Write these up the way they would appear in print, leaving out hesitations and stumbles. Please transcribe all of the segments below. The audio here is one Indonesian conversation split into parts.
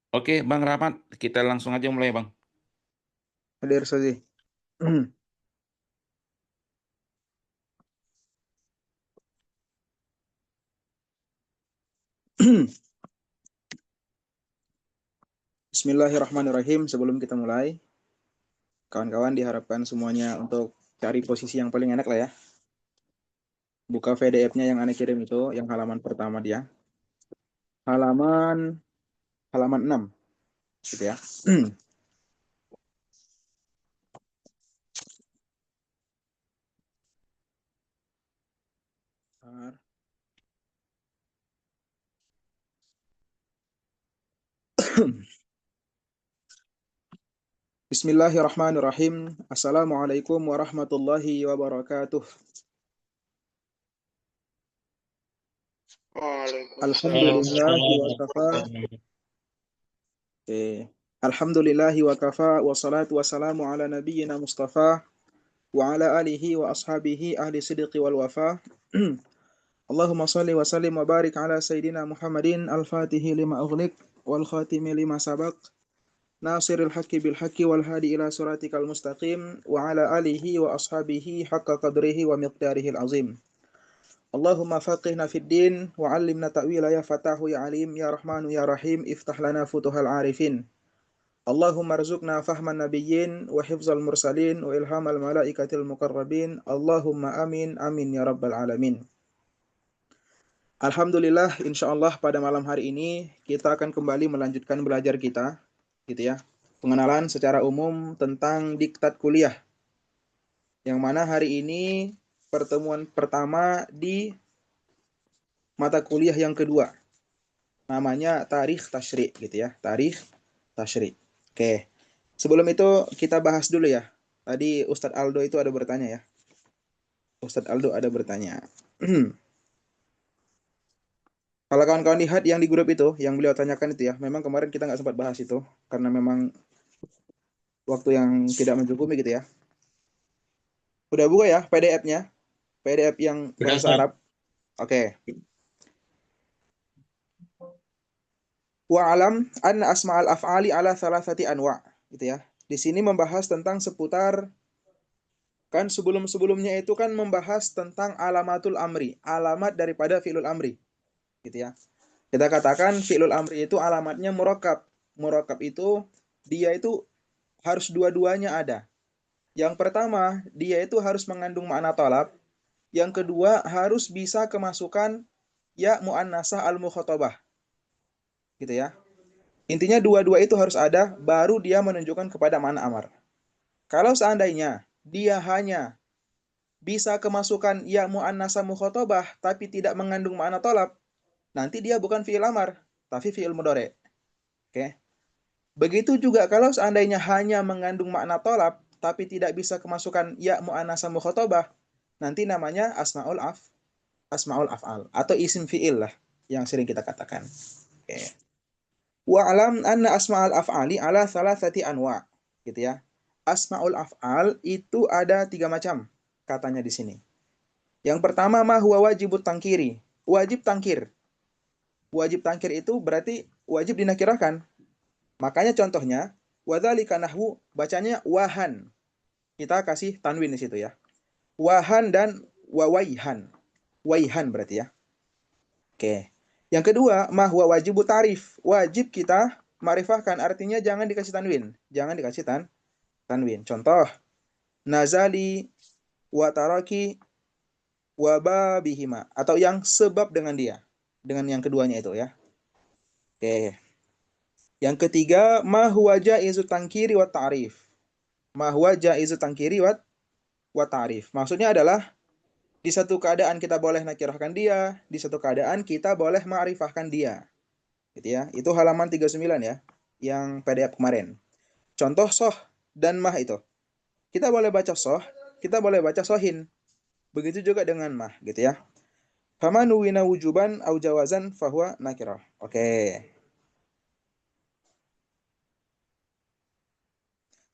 Oke, Bang Rahmat, kita langsung aja mulai, Bang. Hadir Sazi. Bismillahirrahmanirrahim. Sebelum kita mulai, kawan-kawan diharapkan semuanya untuk cari posisi yang paling enak lah ya. Buka PDF-nya yang aneh kirim itu, yang halaman pertama dia. Halaman halaman 6 gitu ya. Bismillahirrahmanirrahim. Assalamualaikum warahmatullahi wabarakatuh. Waalaikumsalam. Alhamdulillahi wa kafa. Alhamdulillahi wa kafa wa salatu wassalamu ala nabiyyina Mustafa wa ala alihi wa ashabihi ahli sidqi wal wafa. Allahumma salli wa sallim wa barik ala sayyidina Muhammadin al-fatihi lima ughliq wal khatimi lima sabaq nasiril haqqi bil haqqi wal hadi ila siratikal mustaqim wa ala alihi wa ashabihi haqqa qadrihi wa miqdarihi al-azim. Allahumma faqihna fid din wa 'allimna ta'wila ya fatahu ya alim ya rahmanu ya rahim iftah lana futuhal arifin. Allahumma rzuqna fahman nabiyyin wa hifzal mursalin wa ilhamal malaikatil muqarrabin. Allahumma amin amin ya rabbal alamin. Alhamdulillah, insya Allah pada malam hari ini kita akan kembali melanjutkan belajar kita, gitu ya. Pengenalan secara umum tentang diktat kuliah. Yang mana hari ini pertemuan pertama di mata kuliah yang kedua. Namanya Tarikh Tasyri', gitu ya. Tarikh Tasyri'. Oke. Sebelum itu kita bahas dulu ya. Tadi Ustadz Aldo itu ada bertanya ya. Ustadz Aldo ada bertanya. Kalau kawan-kawan lihat yang di grup itu, yang beliau tanyakan itu ya, memang kemarin kita nggak sempat bahas itu, karena memang waktu yang tidak mencukupi gitu ya. Udah buka ya PDF-nya, PDF yang Udah, bahasa Ustaz. Arab. Oke. Wa alam anna asma'al af'ali ala thalathati anwa, gitu ya. Di sini membahas tentang seputar, kan sebelum-sebelumnya itu kan membahas tentang alamatul amri, alamat daripada fi'lul amri, gitu ya. Kita katakan fi'lul amri itu alamatnya murakkab. Murakkab itu dia itu harus dua-duanya ada. Yang pertama, dia itu harus mengandung makna tolab. Yang kedua, harus bisa kemasukan ya mu'annasah al-mukhatabah. Gitu ya. Intinya dua-dua itu harus ada, baru dia menunjukkan kepada makna amar. Kalau seandainya dia hanya bisa kemasukan ya mu'annasah mukhatabah, tapi tidak mengandung makna tolab, nanti dia bukan fi'il amar, tapi fi'il mudhari'. Oke. Begitu juga kalau seandainya hanya mengandung makna tolab, tapi tidak bisa kemasukan ya mu'annasah mukhatabah, nanti namanya asmaul af'al atau isim fi'il lah yang sering kita katakan. Oke. Wa alam anna asmaul af'ali ala thalathati anwa, gitu ya. Asmaul af'al itu ada 3 macam katanya di sini. Yang pertama ma huwa wajibut tangkiri, wajib tangkir. Wajib tangkir itu berarti wajib dinakirahkan. Makanya contohnya wadzalika nahwu, bacanya wahan. Kita kasih tanwin di situ ya. Wahan dan wawaihan. Waihan berarti ya. Oke. Yang kedua, ma huwa wajibu tarif. Wajib kita marifahkan, artinya jangan dikasih tanwin. Jangan dikasih tanwin. Contoh, nazali wa taraki wa babihima, atau yang sebab dengan dia. Dengan yang keduanya itu ya. Oke. Yang ketiga, ma huwa jaizu tangkiri wa ta'rif. Ma huwa jaizu tangkiri wa ta'rif. Maksudnya adalah di satu keadaan kita boleh nakirahkan dia, di satu keadaan kita boleh ma'rifahkan dia. Gitu ya. Itu halaman 39 ya, yang PDF kemarin. Contoh soh dan mah itu. Kita boleh baca soh, kita boleh baca sohin. Begitu juga dengan mah, gitu ya. Faman wina wujuban au jawazan fahuwa nakirah. Oke.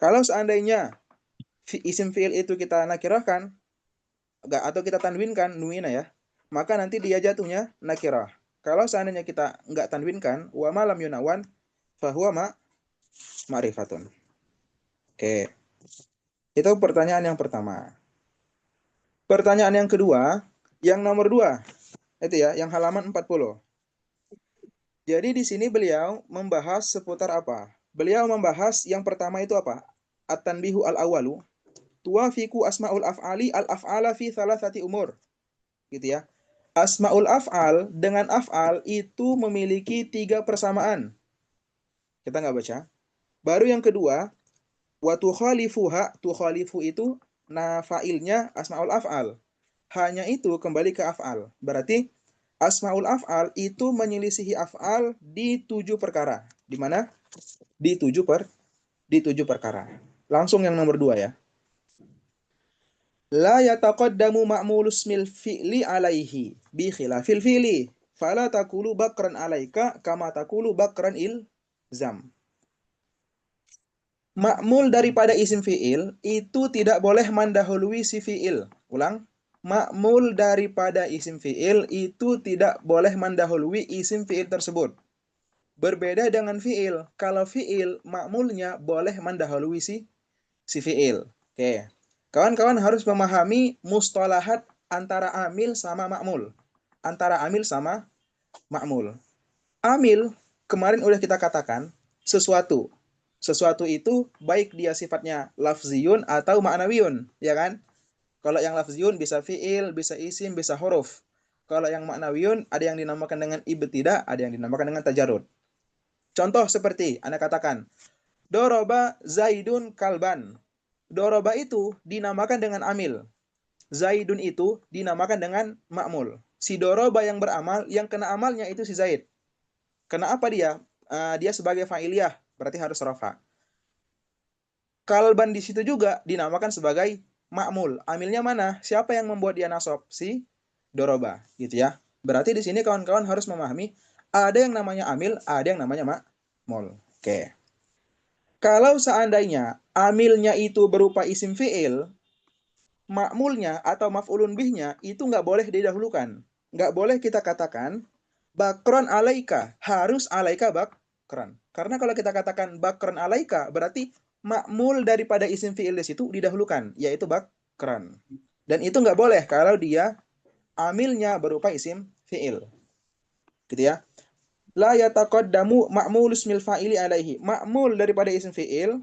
Kalau seandainya isim fi'il itu kita nakirahkan, atau kita tanwinkan, nuina ya, maka nanti dia jatuhnya nakirah. Kalau seandainya kita nggak tanwinkan, wa malam yunawan, fahuwa ma'rifatun. Oke. Itu pertanyaan yang pertama. Pertanyaan yang kedua, yang nomor 2. Itu ya, yang halaman 40. Jadi di sini beliau membahas seputar apa? Beliau membahas yang pertama itu apa? At-tanbihu al-awwalu tuwafiqu asmaul af'ali al-af'ala fi thalathati umur. Gitu ya. Asmaul af'al dengan af'al itu memiliki 3 persamaan. Kita nggak baca. Baru yang kedua, wa tukhalifuha, tukhalifu itu fa'ilnya asmaul af'al. Hanya itu kembali ke af'al. Berarti asmaul af'al itu menyelisihi af'al di 7 perkara. Di mana? Di 7 perkara. Langsung yang nomor 2 ya. La yataqaddamu ma'mulus mil fi'li alaihi bi khilafil fi'li. Fala takulu bakran alaika kama takulu bakran ilzam. Ma'mul daripada isim fi'il itu tidak boleh mendahului si fi'il. Ulang. Ma'mul daripada isim fi'il itu tidak boleh mendahului isim fi'il tersebut. Berbeda dengan fi'il. Kalau fi'il, ma'mulnya boleh mendahului si fi'il. Oke. Kawan-kawan harus memahami mustalahat antara amil sama ma'mul. Antara amil sama ma'mul. Amil, kemarin udah kita katakan, sesuatu. Sesuatu itu baik dia sifatnya lafziyun atau ma'nawiyun, ya kan? Kalau yang lafziyun bisa fi'il, bisa isim, bisa huruf. Kalau yang ma'nawiyun ada yang dinamakan dengan ibtida, ada yang dinamakan dengan tajarud. Contoh seperti Anda katakan, doroba Zaidun kalban. Doroba itu dinamakan dengan amil. Zaidun itu dinamakan dengan ma'mul. Si doroba yang beramal, yang kena amalnya itu si Zaid. Kenapa dia? Dia sebagai fa'iliyah, berarti harus rafa. Kalban di situ juga dinamakan sebagai ma'mul. Amilnya mana? Siapa yang membuat dia nasab? Si doroba, gitu ya. Berarti di sini kawan-kawan harus memahami ada yang namanya amil, ada yang namanya ma'mul. Oke. Kalau seandainya amilnya itu berupa isim fi'il, ma'mulnya atau maf'ulun bihnya itu nggak boleh didahulukan. Nggak boleh kita katakan bakron alaika, harus alaika bakron. Karena kalau kita katakan bakron alaika, berarti ma'mul daripada isim fi'il di situ didahulukan, yaitu bakron. Dan itu nggak boleh kalau dia amilnya berupa isim fi'il. Gitu ya. La yataqaddamu ma'mul ismil fa'ili alaihi. Ma'mul daripada isim fi'il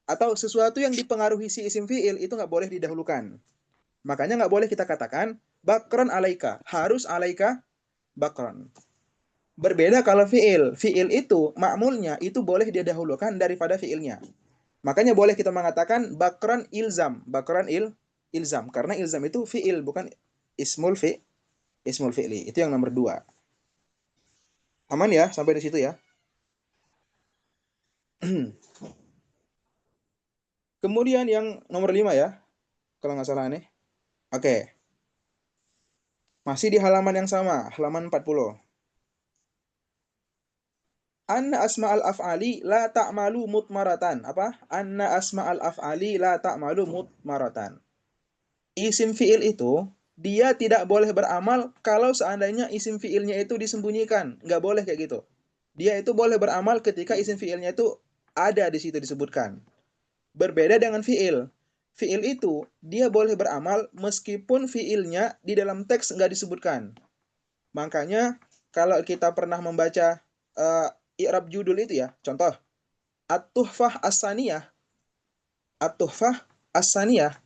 atau sesuatu yang dipengaruhi si isim fi'il itu nggak boleh didahulukan. Makanya nggak boleh kita katakan bakron alaika. Harus alaika bakron. Berbeda kalau fi'il. Fi'il itu ma'mulnya itu boleh didahulukan daripada fi'ilnya. Makanya boleh kita mengatakan bakron ilzam. Bakron ilzam. Karena ilzam itu fi'il bukan ismul fi'li. Itu yang nomor 2. Aman ya sampai di situ ya. Kemudian yang nomor 5 ya. Kalau nggak salah nih. Oke. Masih di halaman yang sama. Halaman 40. Anna asma'al af'ali la ta'malu mutmaratan. Apa? Anna asma'al af'ali la ta'malu mutmaratan. Isim fi'il itu, dia tidak boleh beramal kalau seandainya isim fi'ilnya itu disembunyikan. Nggak boleh kayak gitu. Dia itu boleh beramal ketika isim fi'ilnya itu ada di situ disebutkan. Berbeda dengan fi'il. Fi'il itu, dia boleh beramal meskipun fi'ilnya di dalam teks nggak disebutkan. Makanya, kalau kita pernah membaca i'rab judul itu ya, contoh, At-Tuhfah As-Saniyah. At-Tuhfah As-Saniyah,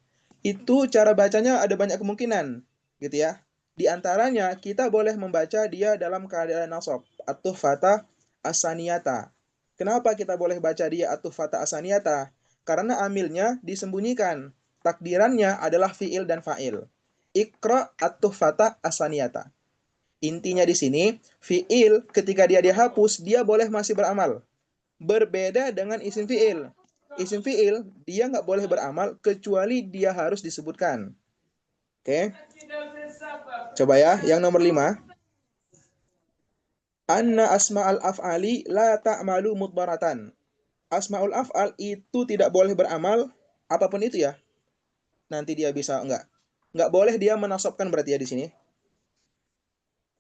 itu cara bacanya ada banyak kemungkinan, gitu ya. Di antaranya, kita boleh membaca dia dalam keadaan nasab. At-Tuhfata As-Saniyata. Kenapa kita boleh baca dia At-Tuhfata As-Saniyata? Karena amilnya disembunyikan. Takdirannya adalah fi'il dan fa'il. Iqra At-Tuhfata As-Saniyata. Intinya di sini, fi'il ketika dia dihapus, dia boleh masih beramal. Berbeda dengan isim fi'il. Isim fi'il, dia nggak boleh beramal kecuali dia harus disebutkan. Oke. Coba ya, yang nomor 5. Anna asma'al af'ali la ta'malu mudbaratan. Asma'ul af'al itu tidak boleh beramal, apapun itu ya. Nanti dia bisa, nggak boleh dia menasabkan berarti ya di sini.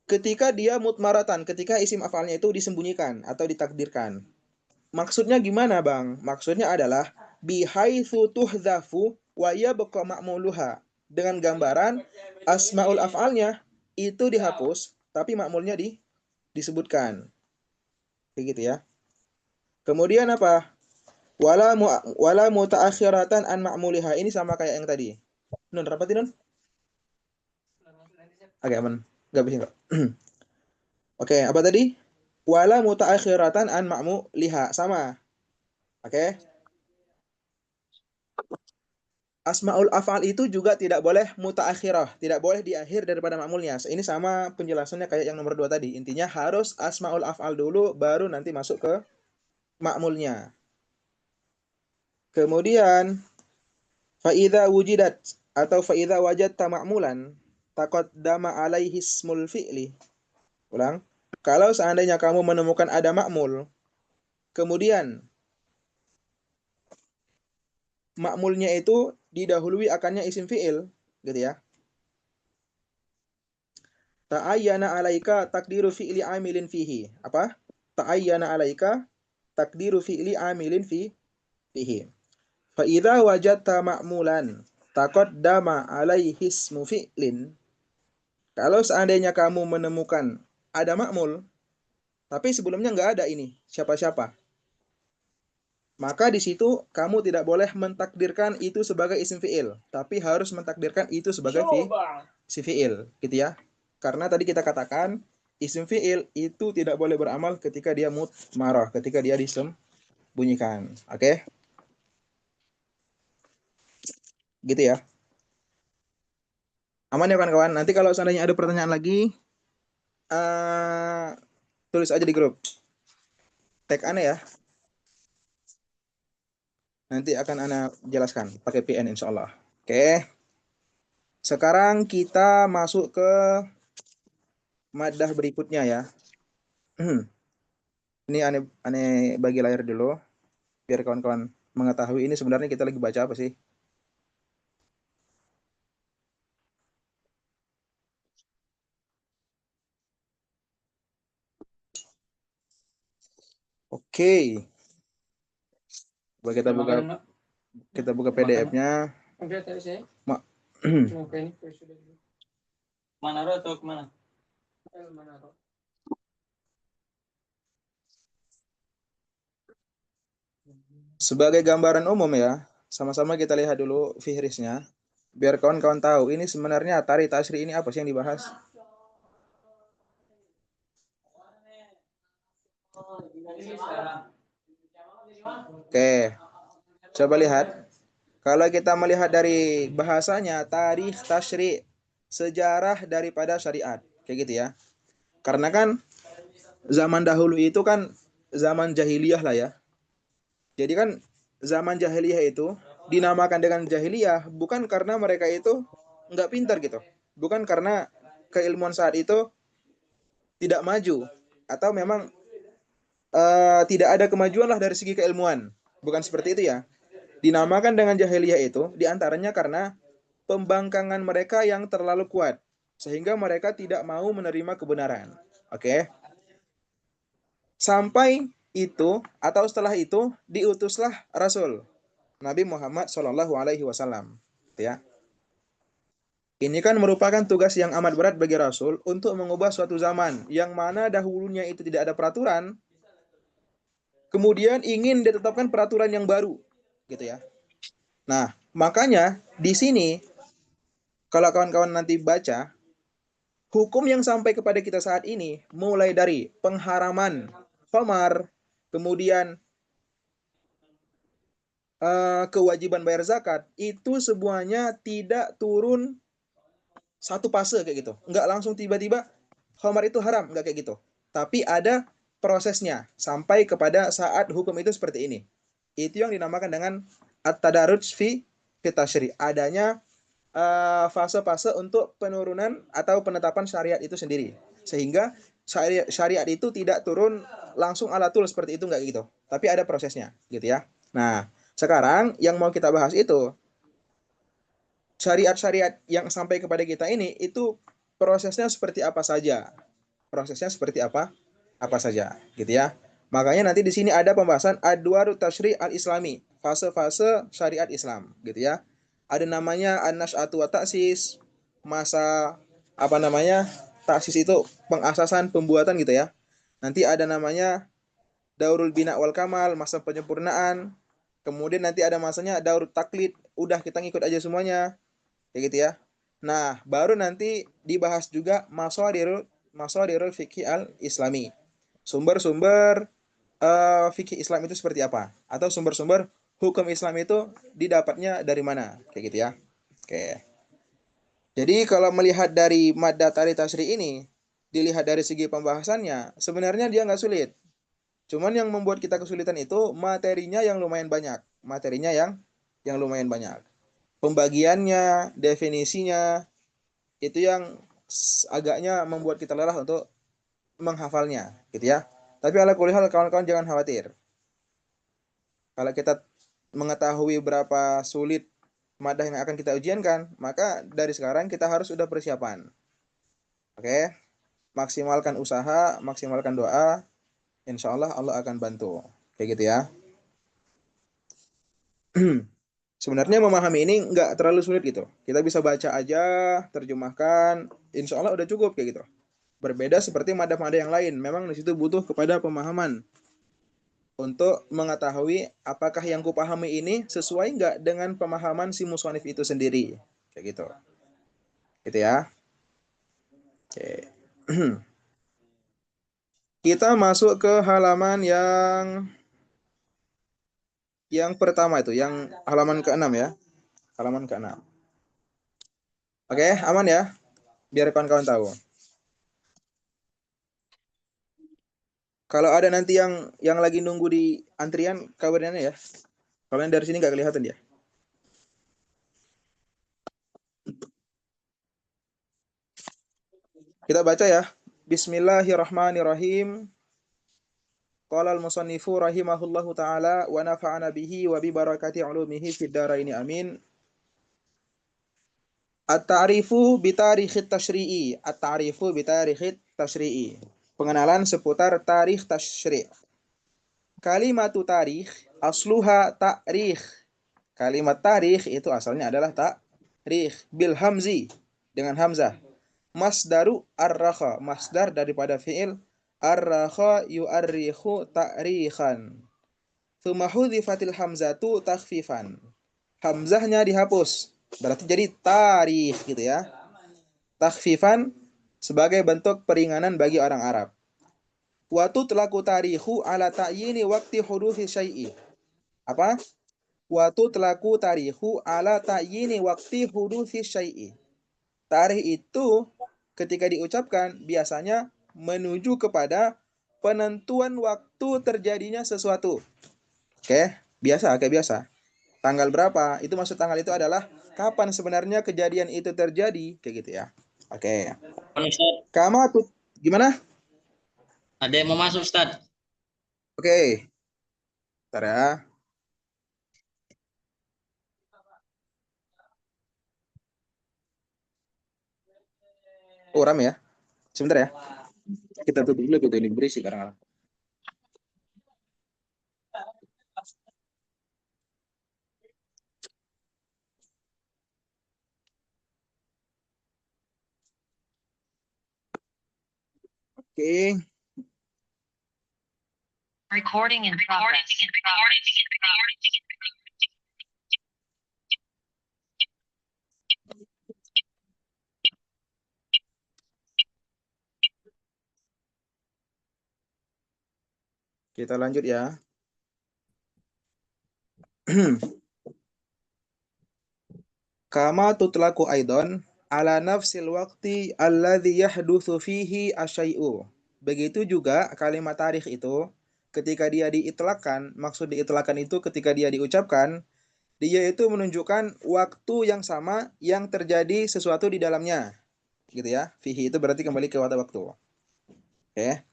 Ketika dia mutmaratan, ketika isim af'alnya itu disembunyikan atau ditakdirkan. maksudnya gimana, Bang? Maksudnya adalah bihaitsu tuhdzafu wa yabqa ma'muluha. Dengan gambaran asmaul af'alnya itu dihapus, tapi makmulnya disebutkan. Kayak gitu ya. Kemudian apa? Wala mutaakhiratan an ma'muliha. Ini sama kayak yang tadi. Nun, rapatin Nun. Agak aman. Enggak bisa enggak. Oke, apa tadi? Wala mutaakhiratan an ma'muliha. Sama. Oke. Asmaul af'al itu juga tidak boleh mutaakhirah, tidak boleh di akhir daripada ma'mulnya. Ini sama penjelasannya kayak yang nomor 2 tadi. Intinya harus asmaul af'al dulu baru nanti masuk ke ma'mulnya. Kemudian faida wujidat atau faida wajadta ma'mulan taqaddama alaihi ismul fi'li. Ulang. Kalau seandainya kamu menemukan ada ma'mul, kemudian ma'mulnya itu didahului akannya isim fi'il, gitu ya. Ta'ayyana alaika takdiru fi'li amilin fihi. Apa? Ta'ayyana alaika takdiru fi'li amilin fihi. Fa idza wajadta ma'mulan taqaddama alaihi ismu fi'lin. Kalau seandainya kamu menemukan ada ma'mul, tapi sebelumnya nggak ada ini siapa-siapa, maka di situ kamu tidak boleh mentakdirkan itu sebagai isim fi'il, tapi harus mentakdirkan itu sebagai si fi'il, gitu ya. Karena tadi kita katakan isim fi'il itu tidak boleh beramal ketika dia mudmarah, ketika dia disembunyikan. Oke? Gitu ya. Aman ya kawan-kawan? Nanti kalau seandainya ada pertanyaan lagi, tulis aja di grup. Tag Ana ya. Nanti akan Ana jelaskan pakai PN insya Allah. Oke. Sekarang kita masuk ke madah berikutnya ya. Ini aneh bagi layar dulu biar kawan-kawan mengetahui ini sebenarnya kita lagi baca apa sih. Oke. Coba kita buka PDF-nya. Manado atau kemana? Sebagai gambaran umum ya, sama-sama kita lihat dulu fihrisnya. Biar kawan-kawan tahu, ini sebenarnya tari tasri ini apa sih yang dibahas. Oke, coba lihat. Kalau kita melihat dari bahasanya, tarikh tasyri, sejarah daripada syariat. Kayak gitu ya. Karena kan zaman dahulu itu kan zaman jahiliyah lah ya. Jadi kan zaman jahiliyah itu dinamakan dengan jahiliyah bukan karena mereka itu nggak pintar gitu. Bukan karena keilmuan saat itu tidak maju. Atau memang tidak ada kemajuan lah dari segi keilmuan. Bukan seperti itu ya. Dinamakan dengan jahiliyah itu diantaranya karena pembangkangan mereka yang terlalu kuat. Sehingga mereka tidak mau menerima kebenaran. Oke. Sampai itu atau setelah itu diutuslah Rasul Nabi Muhammad Shallallahu Alaihi Wasallam. Ya. Ini kan merupakan tugas yang amat berat bagi Rasul untuk mengubah suatu zaman yang mana dahulunya itu tidak ada peraturan, kemudian ingin ditetapkan peraturan yang baru, gitu ya. Nah, makanya di sini kalau kawan-kawan nanti baca hukum yang sampai kepada kita saat ini mulai dari pengharaman khamar, kemudian kewajiban bayar zakat, itu semuanya tidak turun satu fase kayak gitu. Enggak langsung tiba-tiba khamar itu haram, enggak kayak gitu. Tapi ada prosesnya sampai kepada saat hukum itu seperti ini. Itu yang dinamakan dengan at-tadarruj fi tashri'. Adanya fase-fase untuk penurunan atau penetapan syariat itu sendiri. Sehingga syariat itu tidak turun langsung alatul seperti itu enggak gitu. Tapi ada prosesnya, gitu ya. Nah, sekarang yang mau kita bahas itu syariat-syariat yang sampai kepada kita ini itu prosesnya seperti apa saja. Prosesnya seperti apa? Apa saja, gitu ya. Makanya nanti di sini ada pembahasan adwaru tasyri' al-islami, fase-fase syariat Islam, gitu ya. Ada namanya an-nasy'atu wa ta'sis, masa apa namanya? Taksis itu pengasasan, pembuatan gitu ya. Nanti ada namanya daurul bina wal kamal, masa penyempurnaan. Kemudian nanti ada masanya daurul taklid, udah kita ngikut aja semuanya, kayak gitu ya. Nah, baru nanti dibahas juga masadirul fikih al-islami. Sumber-sumber fikih Islam itu seperti apa? Atau sumber-sumber hukum Islam itu didapatnya dari mana? Kayak gitu ya. Oke. Jadi kalau melihat dari madda tari tasri ini, dilihat dari segi pembahasannya, sebenarnya dia nggak sulit. Cuman yang membuat kita kesulitan itu materinya yang lumayan banyak. Materinya yang lumayan banyak. Pembagiannya, definisinya, itu yang agaknya membuat kita lelah untuk menghafalnya, gitu ya. Tapi ala kulli hal kawan-kawan jangan khawatir. Kalau kita mengetahui berapa sulit madah yang akan kita ujiankan, maka dari sekarang kita harus sudah persiapan. Oke, maksimalkan usaha, maksimalkan doa, insya Allah Allah akan bantu. Kayak gitu ya. Sebenarnya memahami ini nggak terlalu sulit gitu. Kita bisa baca aja, terjemahkan, insya Allah udah cukup kayak gitu. Berbeda seperti madah-madah yang lain, memang di situ butuh kepada pemahaman untuk mengetahui apakah yang kupahami ini sesuai nggak dengan pemahaman si musonif itu sendiri. Kayak gitu. Gitu ya. Oke. Kita masuk ke halaman yang pertama itu, yang halaman ke-6 ya. Halaman ke-6. Oke, aman ya? Biar kawan-kawan tahu. Kalau ada nanti yang lagi nunggu di antrian, kabarnya ya. Kalau yang dari sini nggak kelihatan dia. Kita baca ya. Bismillahirrahmanirrahim. Qala al-musannifu rahimahullahu taala wa nafa'ana bihi wa bi barakati ulumihi fid dharain amin. At-ta'rifu bi tarikhit tasyri'i. At-ta'rifu bi tarikhit tasyri'i. Pengenalan seputar tarikh tasyri'. Kalimatu tarikh asluha ta'rikh. Kalimat tarikh itu asalnya adalah ta'rikh bil hamzi, dengan hamzah. Masdaru ar-rakha, masdar daripada fi'il ar-rakha yu'arrikhu ta'rikhan. Tsumma hudhifatil hamzatu takhfifan. Hamzahnya dihapus. Berarti jadi tarikh gitu ya. Takhfifan sebagai bentuk peringanan bagi orang Arab. Wa tutlaqu tarikhu ala ta'yini waqti huduthi syai'i. Apa? Wa tutlaqu tarikhu ala ta'yini waqti huduthi syai'i. Tarikh itu ketika diucapkan biasanya menuju kepada penentuan waktu terjadinya sesuatu. Oke, biasa, kayak biasa. Tanggal berapa? Itu maksud tanggal itu adalah kapan sebenarnya kejadian itu terjadi, kayak gitu ya. Oke. Kama tuh gimana? Ada yang mau masuk, Ustaz? Oke. Bentar ya. Oh, rame ya. Sebentar ya. Kita tutup dulu, gitu ini berisik kadang-kadang. Oke. Recording in progress. Kita lanjut ya. Kama tutlaku aidon ala nafsil waqti alladhi yahdutsu fihi asyai'u. Begitu juga kalimat tarikh itu ketika dia diitlakkan, maksud diitlakkan itu ketika dia diucapkan, dia itu menunjukkan waktu yang sama yang terjadi sesuatu di dalamnya. Gitu ya. Fihi itu berarti kembali ke waktu. Oke.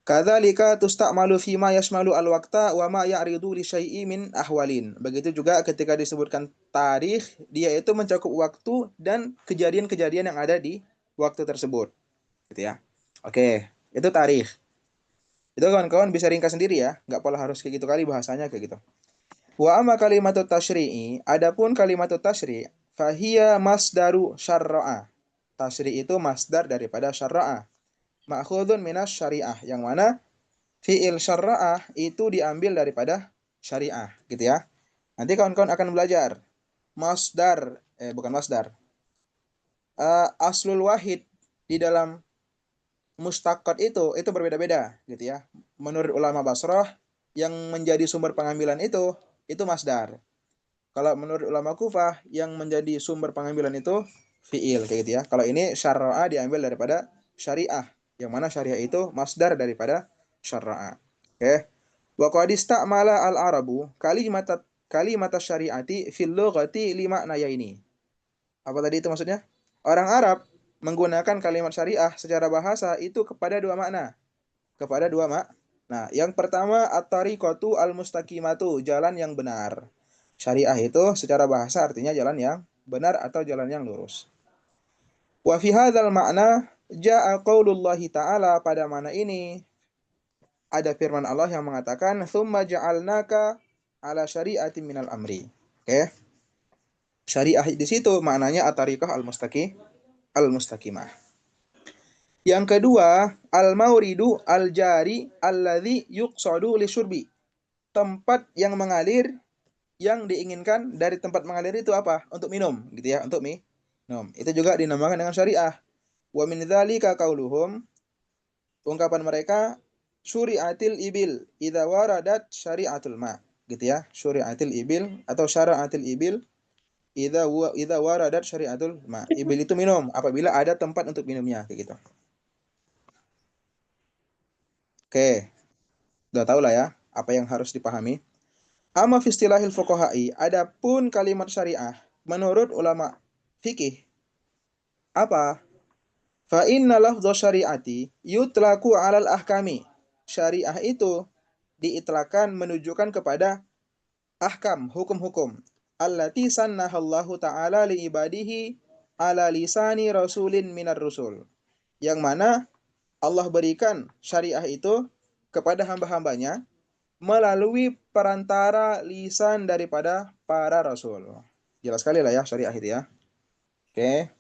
Kadzalika tusta'malu fima yashmalu al-waqta wa ma ya'ridu li syai'i min ahwalin. Begitu juga ketika disebutkan tarikh, dia itu mencakup waktu dan kejadian-kejadian yang ada di waktu tersebut. Gitu ya. Oke, itu tarikh. Itu kawan-kawan bisa ringkas sendiri ya, nggak pola harus kayak gitu kali bahasanya kayak gitu. Wa amma kalimatut tasyri'i, adapun kalimatut tasyri' fahiya masdaru syarra'a. Tasyri' itu masdar daripada syarra'a. Ma'khudun minas syariah, yang mana fi'il syarra'ah itu diambil daripada syariah, gitu ya. Nanti kawan-kawan akan belajar masdar, bukan masdar. Aslul wahid di dalam mustaqat itu berbeda-beda, gitu ya. Menurut ulama Basrah, yang menjadi sumber pengambilan itu masdar. Kalau menurut ulama Kufah, yang menjadi sumber pengambilan itu fi'il, kayak gitu ya. Kalau ini syarra'a diambil daripada syariah, yang mana syariah itu masdar daripada syarra'a. Oke. Wa qad istamala al-arabu kalimat syariati fil lughati lima nayaini. Apa tadi itu maksudnya? Orang Arab menggunakan kalimat syariah secara bahasa itu kepada dua makna. Kepada dua makna. Nah, yang pertama at-tariqatu al-mustaqimatu, jalan yang benar. Syariah itu secara bahasa artinya jalan yang benar atau jalan yang lurus. Wa fi hadzal ma'na jaa qaulullahi ta'ala, pada mana ini ada firman Allah yang mengatakan tsumma ja'alnaka ala syari'atin minal amri. Oke. Syariah di situ maknanya at-tariqah al-mustaqimah. Yang kedua, al-mauridu al-jari alladzi yuqsadu lisyurbi. Tempat yang mengalir yang diinginkan dari tempat mengalir itu apa? Untuk minum, gitu ya, untuk minum. Itu juga dinamakan dengan syariah. Wa min dzalika qauluhum, ungkapan mereka syuri'atil ibil idza waradat syari'atul ma, gitu ya. Syuri'atil ibil atau syara'atil ibil idza waradat syari'atul ma. Ibil itu minum apabila ada tempat untuk minumnya, kayak gitu. Oke, udah tahu lah ya apa yang harus dipahami. Amma fi istilahil fuqaha'i, adapun kalimat syariah menurut ulama fikih apa? Fa inna lafdhu syariati yutlaku 'alal ahkami. Syariah itu diitlakan menunjukkan kepada ahkam, hukum-hukum. Allati sannahallahu ta'ala li ibadihi ala lisani rasulin minar rusul. Yang mana Allah berikan syariah itu kepada hamba-hambanya melalui perantara lisan daripada para rasul. Jelas sekali lah ya syariah itu ya. Oke.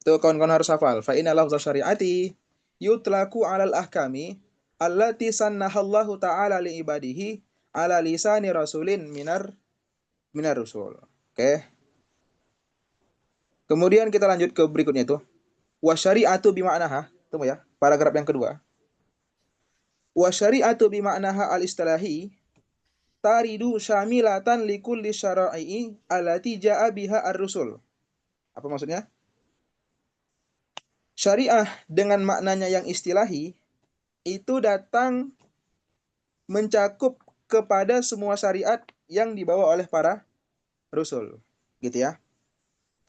Itu kawan-kawan harus hafal. Fa inna lafdha syariati yutlaku 'alal ahkami allati sannahallahu ta'ala li ibadihi ala lisani rasulin minar rusul. Oke. Kemudian kita lanjut ke berikutnya itu. Wa syari'atu bima'naha. Tunggu ya, paragraf yang kedua. Wa syari'atu bima'naha al-istilahi taridu syamilatan likulli syara'i allati ja'a biha ar-rusul. Apa maksudnya? Syariah dengan maknanya yang istilahi itu datang mencakup kepada semua syariat yang dibawa oleh para rasul, gitu ya.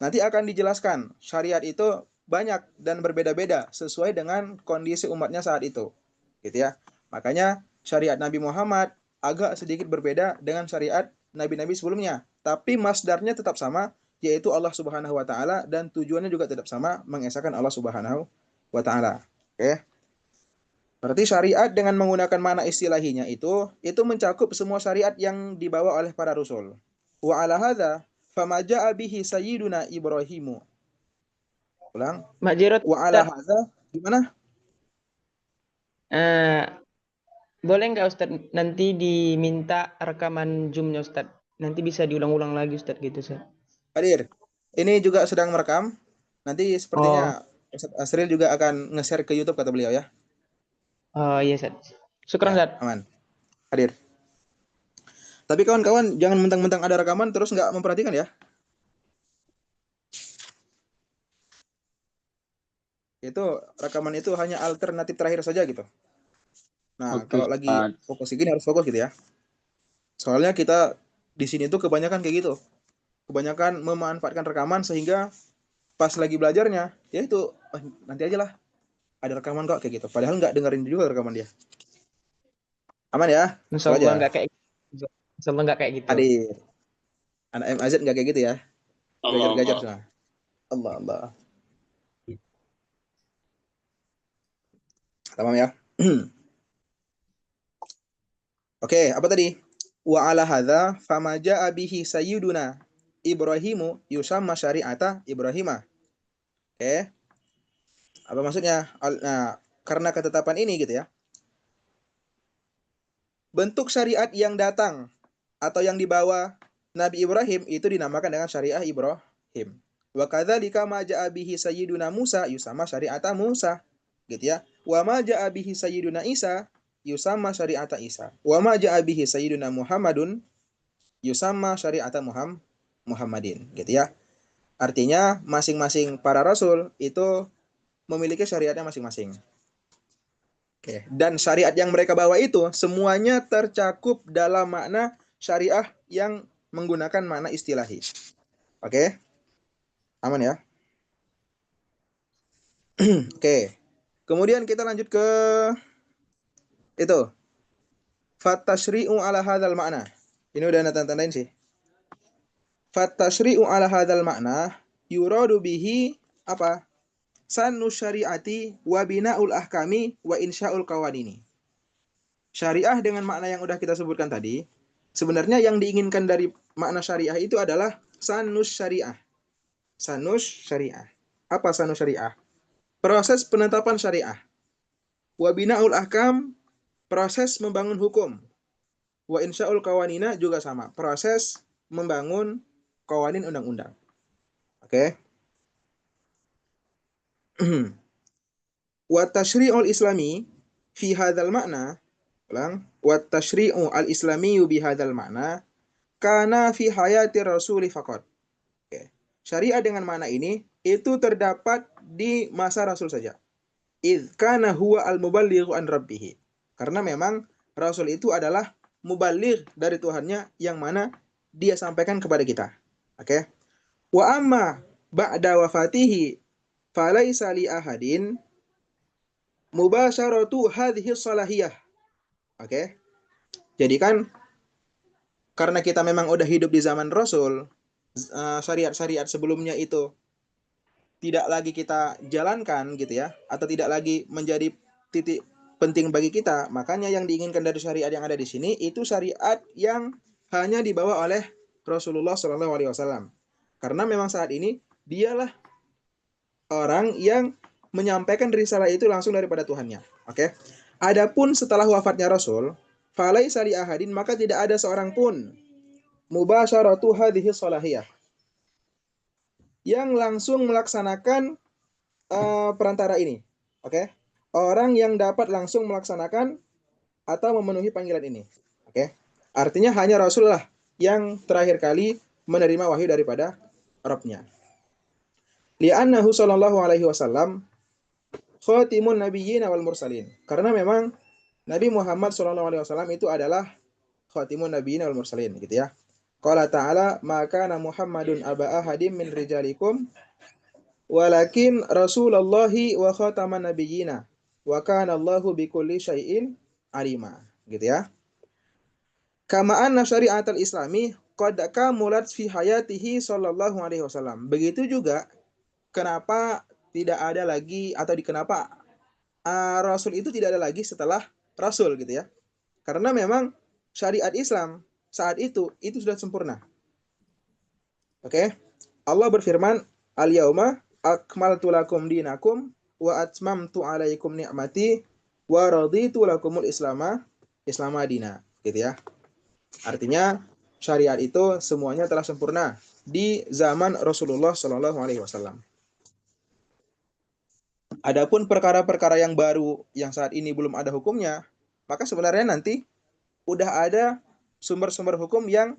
Nanti akan dijelaskan syariat itu banyak dan berbeda-beda sesuai dengan kondisi umatnya saat itu, gitu ya. Makanya syariat Nabi Muhammad agak sedikit berbeda dengan syariat nabi-nabi sebelumnya, tapi masdarnya tetap sama, yaitu Allah Subhanahu wa taala, dan tujuannya juga tetap sama, mengesahkan Allah Subhanahu wa taala. Oke. Berarti syariat dengan menggunakan mana istilahinya itu mencakup semua syariat yang dibawa oleh para rasul. Wa ala hadza fama jaa bihi sayyiduna Ibrahimu. Ulang. Mak Jirot, Wa ala hadza gimana? boleh nggak Ustadz nanti diminta rekaman Zoom-nya Ustadz? Nanti bisa diulang-ulang lagi Ustadz gitu Ustadz. Hadir. Ini juga sedang merekam. Nanti sepertinya Ustadz Asril juga akan nge-share ke YouTube kata beliau ya. Oh iya Ustadz. Syukran Ya, Ustadz. aman. Hadir. Tapi kawan-kawan jangan mentang-mentang ada rekaman terus nggak memperhatikan ya. Itu rekaman itu hanya alternatif terakhir saja gitu. Nah, Oke, kalau lagi Ustaz. fokus gini harus fokus gitu ya. Soalnya kita di sini tuh kebanyakan kayak gitu. Kebanyakan memanfaatkan rekaman sehingga pas lagi belajarnya, ya itu nanti aja lah. Ada rekaman kok kayak gitu. Padahal nggak dengerin juga rekaman dia. Aman ya? Insya So Allah aja. nggak kayak gitu. Insya Allah nggak kayak gitu. Hadir. Anak MAZ nggak kayak gitu ya. Gajar-gajar Allah. semua. Allah Allah. Tamam ya. Oke, apa tadi? Wa ala hadza fama jaa bihi sayyiduna Ibrahimu yusamma syari'ata Ibrahimah. Oke. Apa maksudnya? Nah, karena ketetapan ini gitu ya. Bentuk syariat yang datang atau yang dibawa Nabi Ibrahim itu dinamakan dengan syariah Ibrahim. Wa kadzalika ma jaa bihi sayyiduna Musa yusamma syari'ata Musa. Gitu ya. Wa ma jaa bihi sayyiduna Isa yusamma syari'ata Isa. Wa ma jaa bihi sayyiduna Muhammadun yusamma syari'ata Muhammadin. Gitu ya. Artinya masing-masing para rasul itu memiliki syariatnya masing-masing. Oke, dan syariat yang mereka bawa itu semuanya tercakup dalam makna syariah yang menggunakan makna istilahi. Oke. Aman ya? Oke. Kemudian kita lanjut ke itu. Fattashri'u ala hadzal makna. Ini udah tanda-tandain sih. Fattashri'u ala hadzal makna yuradu bihi apa? Sannu syariati wa bina'ul ahkami wa insya'ul qawanini. Syariah dengan makna yang udah kita sebutkan tadi, sebenarnya yang diinginkan dari makna syariah itu adalah sanus syariah. Sanus syariah. Apa sanus syariah? Proses penetapan syariah. Wa bina'ul ahkam, proses membangun hukum. Wa insya'ul qawanina juga sama, proses membangun qawanin undang-undang. Oke. Wa tashri'ul islami fi hadzal makna, ulang, wa tashri'u al-islami bi hadzal makna kana fi hayati rasuli faqat. Oke. Syariat dengan makna ini itu terdapat di masa Rasul saja. Idz kana huwa al-muballighu an rabbih. Karena memang Rasul itu adalah muballigh dari Tuhannya yang mana dia sampaikan kepada kita. Oke. Wa amma ba'da wafatihi falaisa li ahadin mubasyaratu hadhihi salahiyah. Oke. Jadi kan karena kita memang udah hidup di zaman Rasul, syariat-syariat sebelumnya itu tidak lagi kita jalankan gitu ya, atau tidak lagi menjadi titik penting bagi kita, makanya yang diinginkan dari syariat yang ada di sini itu syariat yang hanya dibawa oleh Rasulullah SAW. Karena memang saat ini dialah orang yang menyampaikan risalah itu langsung daripada Tuhannya. Oke. Adapun setelah wafatnya Rasul, falaisa li ahadin, maka tidak ada seorang pun mubasyaratu hadhihi salahiyah yang langsung melaksanakan perantara ini. Oke. Orang yang dapat langsung melaksanakan atau memenuhi panggilan ini. Oke. Artinya hanya Rasulullah yang terakhir kali menerima wahyu daripada Rabb-Nya. Li'annahu sallallahu alaihi wasallam khatimun nabiyyin wal mursalin. Karena memang Nabi Muhammad sallallahu alaihi wasallam itu adalah khatimun nabiyyin wal mursalin gitu ya. Qala ta'ala ma kana Muhammadun aba ahadim min rijalikum walakin rasulullahi wa khataman nabiyyina wa kana Allahu bikulli syai'in alima gitu ya. Kama anna syari'atul islami qad kamulat fi hayatihi sallallahu alaihi wasallam. Begitu juga kenapa tidak ada lagi atau kenapa Rasul itu tidak ada lagi setelah Rasul gitu ya. Karena memang syariat Islam saat itu sudah sempurna. Oke. Allah berfirman, "Al-yauma akmaltu lakum dinakum wa atmamtu 'alaikum ni'mati wa raditu lakumul islama dina." Gitu ya. Artinya syariat itu semuanya telah sempurna di zaman Rasulullah Shallallahu alaihi wasallam. Adapun perkara-perkara yang baru yang saat ini belum ada hukumnya, maka sebenarnya nanti udah ada sumber-sumber hukum yang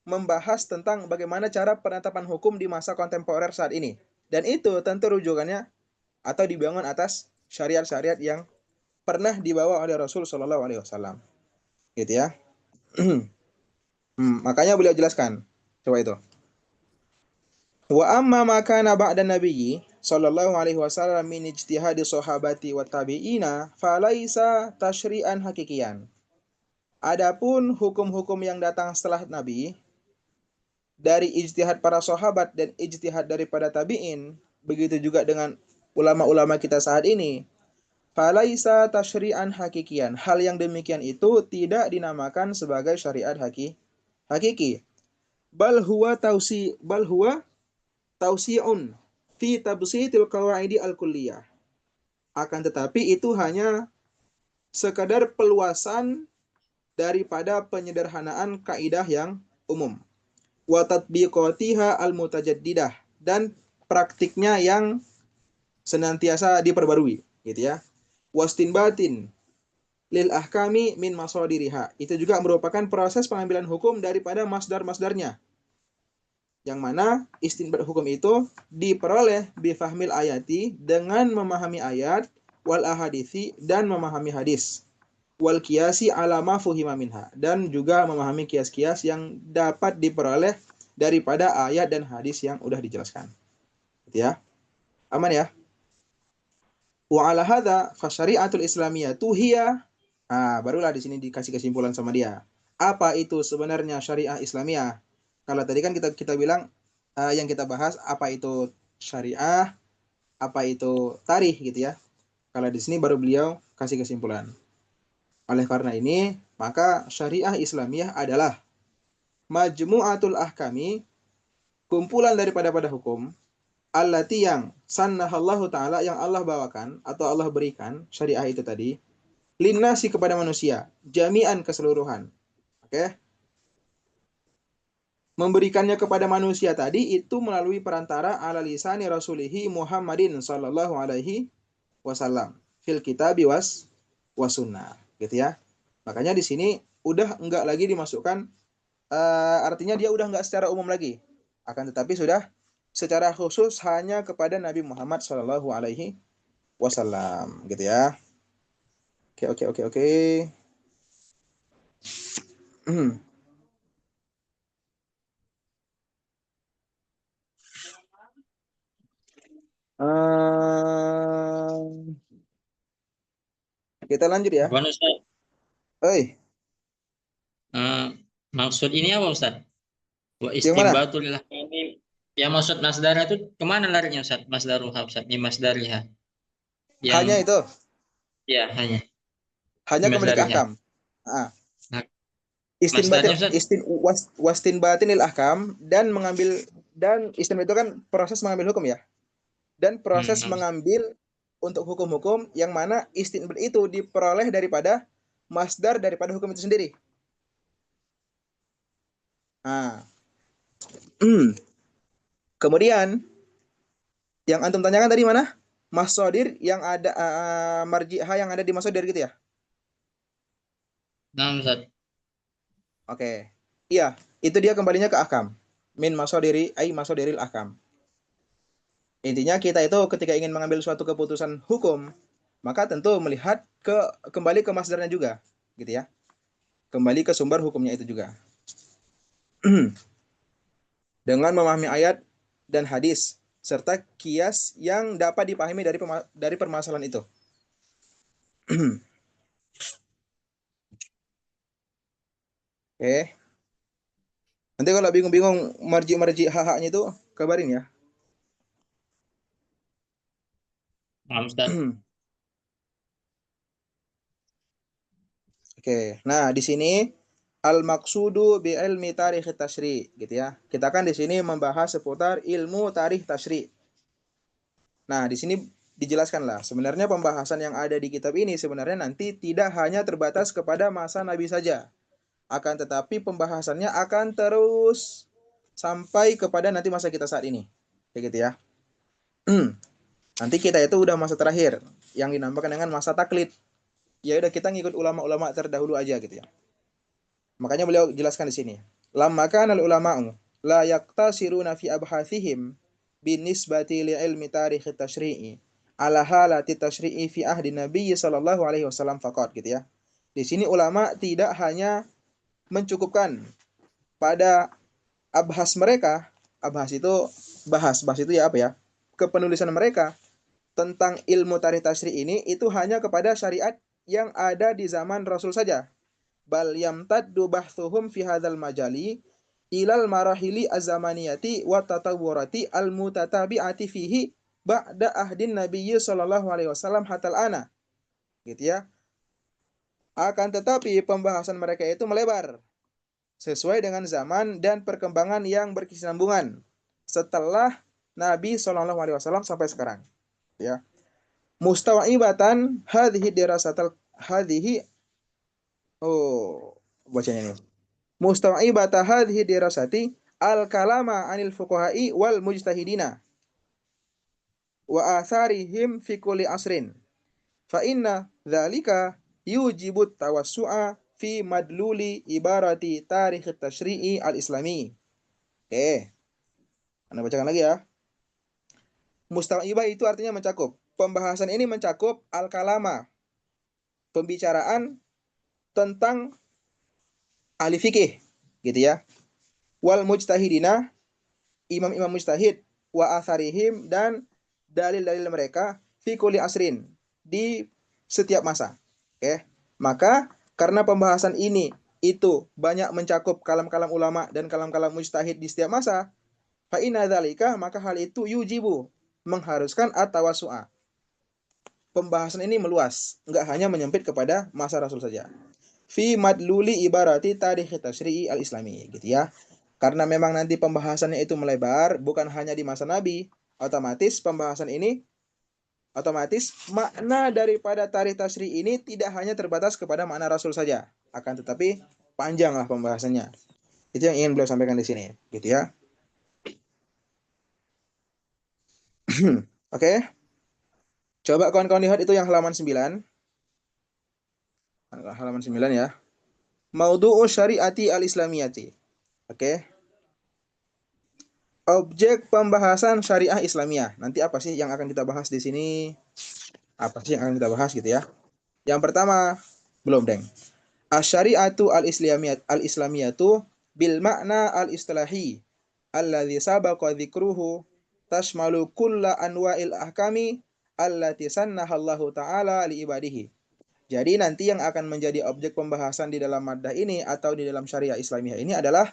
membahas tentang bagaimana cara penetapan hukum di masa kontemporer saat ini. Dan itu tentu rujukannya atau dibangun atas syariat-syariat yang pernah dibawa oleh Rasul Shallallahu alaihi wasallam. Gitu ya. Makanya beliau jelaskan. Coba itu. Wa amma ma kana ba'da nabiyyi sallallahu alaihi wasallam min ijtihadi sahabati wa tabi'ina falaisa tasyri'an hakikian. Adapun hukum-hukum yang datang setelah Nabi dari ijtihad para sahabat dan ijtihad daripada tabi'in, begitu juga dengan ulama-ulama kita saat ini, falaisa tasyri'an hakikian. Hal yang demikian itu tidak dinamakan sebagai syariat hakiki. Bal huwa tausi'un fi tabsitil qawaidi al-kulliyah. Akan tetapi itu hanya sekadar peluasan daripada penyederhanaan kaidah yang umum. Wa tatbiqatiha al-mutajaddidah, dan praktiknya yang senantiasa diperbarui, gitu ya. Wastinbatin lil ahkami min masodiriha. Itu juga merupakan proses pengambilan hukum daripada masdar-masdarnya. Yang mana istinbat hukum itu diperoleh bifahmil ayati, dengan memahami ayat, wal ahadisi, dan memahami hadis, wal kiasi ala ma fuhima minha, dan juga memahami kias-kias yang dapat diperoleh daripada ayat dan hadis yang udah dijelaskan. Gitu ya. Aman ya? Wa ala hadza fa syari'atul islamiyatu hiya. Barulah di sini dikasih kesimpulan sama dia. Apa itu sebenarnya syariah Islamiyah? Kalau tadi kan kita bilang yang kita bahas apa itu syariah, apa itu tarikh, gitu ya. Kalau di sini baru beliau kasih kesimpulan. Oleh karena ini, maka syariah Islamiyah adalah majmu'atul ahkami, kumpulan daripada hukum, allati yang sannahallahu ta'ala, yang Allah bawakan atau Allah berikan syariah itu tadi, linnasi kepada manusia, jami'an keseluruhan. Oke. Memberikannya kepada manusia tadi itu melalui perantara ala lisani rasulihi Muhammadin sallallahu alaihi wasallam fil kitabi was sunnah, gitu ya. Makanya di sini udah enggak lagi dimasukkan, artinya dia udah enggak secara umum lagi, akan tetapi sudah secara khusus hanya kepada Nabi Muhammad sallallahu alaihi wasallam, gitu ya. Oke. Kita lanjut ya. Apaan, Ustaz? Oi, Maksud ini apa, Ustaz? Wa yang mana? istinbatul ahkami. Ya, maksud masdar itu kemana larinya, Ustaz? Masdaruha, Ustaz. Ini masdariha. Hanya itu. Ya, hanya. Hanya kembali ke Masdariha. ahkam. Nah, Istinbatin, masdarnya, Ustaz? wastinbatinil ahkam, dan mengambil, dan istinbat itu kan proses mengambil hukum ya. Dan proses mengambil untuk hukum-hukum yang mana istinbat itu diperoleh daripada masdar daripada hukum itu sendiri. Kemudian yang antum tanyakan tadi mana? Masodir yang ada marji'ah yang ada di masodir gitu ya? Nah, Ustaz. Oke. Iya, itu dia kembalinya ke ahkam. Min masodiri ay masodiril ahkam. Intinya kita itu ketika ingin mengambil suatu keputusan hukum, maka tentu melihat kembali ke masdarnya juga, gitu ya. Kembali ke sumber hukumnya itu juga. Dengan memahami ayat dan hadis serta kias yang dapat dipahami dari permasalahan itu. Oke. Nanti kalau bingung-bingung marji hak-haknya itu kabarin ya. Nah, Ustaz. Oke. Nah, di sini al-maqsudu bi ilmi tarikh tasyri', gitu ya. Kita kan di sini membahas seputar ilmu tarikh tasyri'. Nah, di sini dijelaskanlah sebenarnya pembahasan yang ada di kitab ini sebenarnya nanti tidak hanya terbatas kepada masa Nabi saja. Akan tetapi pembahasannya akan terus sampai kepada nanti masa kita saat ini. Kayak gitu ya. Nanti kita itu udah masa terakhir yang dinamakan dengan masa taklid. Ya udah, kita ngikut ulama-ulama terdahulu aja gitu ya. Makanya beliau jelaskan di sini. Lamma kana al-ulama'u la yaqtasiruna fi abhathihim binisbati li ilmi tarikh tasyri'i ala halati tasyri'i fi ahdi Nabi sallallahu alaihi wasallam faqat, gitu ya. Di sini ulama tidak hanya mencukupkan pada abhas mereka. Abhas itu bahas itu ya apa ya? Kepenulisan mereka tentang ilmu tarikh tasyri' ini itu hanya kepada syariat yang ada di zaman Rasul saja. Bal yamtaddu bahthuhum fi hadzal majali ilal marahili az-zamaniyati wa tatawwurati al-mutatabi'ati fihi ba'da ahdin Nabiy sallallahu alaihi wasallam hatal ana. gitu ya. Akan tetapi pembahasan mereka itu melebar sesuai dengan zaman dan perkembangan yang berkesinambungan setelah Nabi SAW sampai sekarang. Ya. Mustawa'ibatan hadhihi dirasatal hadhihi bacanya ini. Mustawa'ibata hadhihi dirasati al-kalama anil fuqaha'i wal mujtahidina wa atharihim fi kulli asrin. Fa inna dzalika yujibut tawassu'a fi madluli ibarati tarikh tasyri'i al-islami. Oke. Anda bacakan lagi ya. Mustawa'ibah itu artinya mencakup. Pembahasan ini mencakup al-kalama, pembicaraan tentang ahli fikih, gitu ya. Wal mujtahidina, imam-imam mujtahid, wa atharihim, dan dalil-dalil mereka fi kulli asrin, di setiap masa. Oke. Maka karena pembahasan ini itu banyak mencakup kalam-kalam ulama dan kalam-kalam mujtahid di setiap masa, fa inna dzalika, maka hal itu yujibu, mengharuskan at-tawassu'a. Pembahasan ini meluas, enggak hanya menyempit kepada masa Rasul saja. Fi madluli ibarati tarikh tasyri'i al-islami, gitu ya. Karena memang nanti pembahasannya itu melebar, bukan hanya di masa Nabi, otomatis pembahasan ini makna daripada tarikh tasyri' ini tidak hanya terbatas kepada makna Rasul saja, akan tetapi panjanglah pembahasannya. Itu yang ingin beliau sampaikan di sini, gitu ya. Oke. Coba kawan-kawan lihat itu yang halaman 9. Halaman 9 ya. Maudu'u syariati al-islamiyati. Oke. Objek pembahasan syariah Islamiyah. Nanti apa sih yang akan kita bahas di sini? Apa sih yang akan kita bahas gitu ya? Yang pertama, belum, Deng. Asy-syari'atu al-islamiyatu bil makna al-istilahi alladzi sabaqa dzikruhu tashmalu kulla anwa'il ahkami allati sannaha Allahu ta'ala li ibadihi. Jadi nanti yang akan menjadi objek pembahasan di dalam maddah ini atau di dalam syariah Islamiyah ini adalah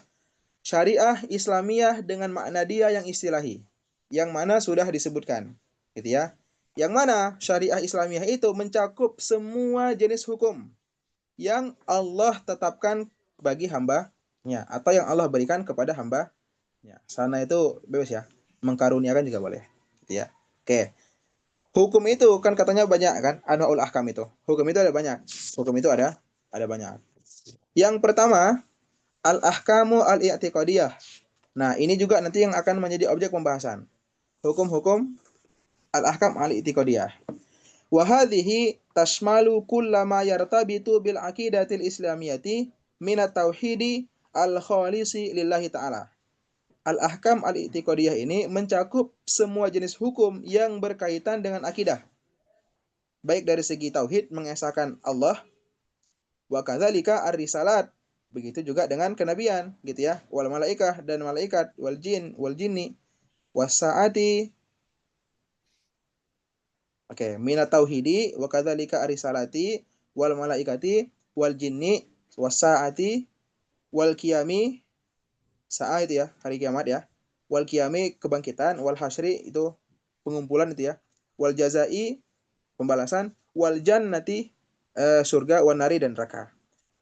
syariah Islamiyah dengan makna dia yang istilahi, yang mana sudah disebutkan, gitu ya. Yang mana syariah Islamiyah itu mencakup semua jenis hukum yang Allah tetapkan bagi hambanya atau yang Allah berikan kepada hambanya. Sana itu bebas ya, mengkaruniakan juga boleh, gitu ya. Oke. Hukum itu kan katanya banyak kan, anwaul ahkam itu. Hukum itu ada banyak. Hukum itu ada banyak. Yang pertama, al-ahkamu al-i'tiqadiyah. Nah, ini juga nanti yang akan menjadi objek pembahasan. Hukum-hukum al-ahkam al-i'tiqadiyah. Wa hadhihi tashmalu kullama yartabitu bil aqidatil islamiyati min at-tauhidi al-khalisi lillahi ta'ala. Al-ahkam al-i'tiqadiyah ini mencakup semua jenis hukum yang berkaitan dengan akidah. Baik dari segi tauhid, mengesahkan Allah, wa kadzalika ar-risalat, begitu juga dengan kenabian, gitu ya. Wal malaikah, dan malaikat, wal jin, wal jinni, was saati. Oke, minat tauhidi wa kadzalika ar-risalati wal malaikati wal jinni was saati wal qiyami. Sa'a itu ya, hari kiamat ya. Wal qiyami, kebangkitan, wal hasyri itu pengumpulan itu ya. Wal jazai, pembalasan, wal jannati, surga, wan nari, dan neraka.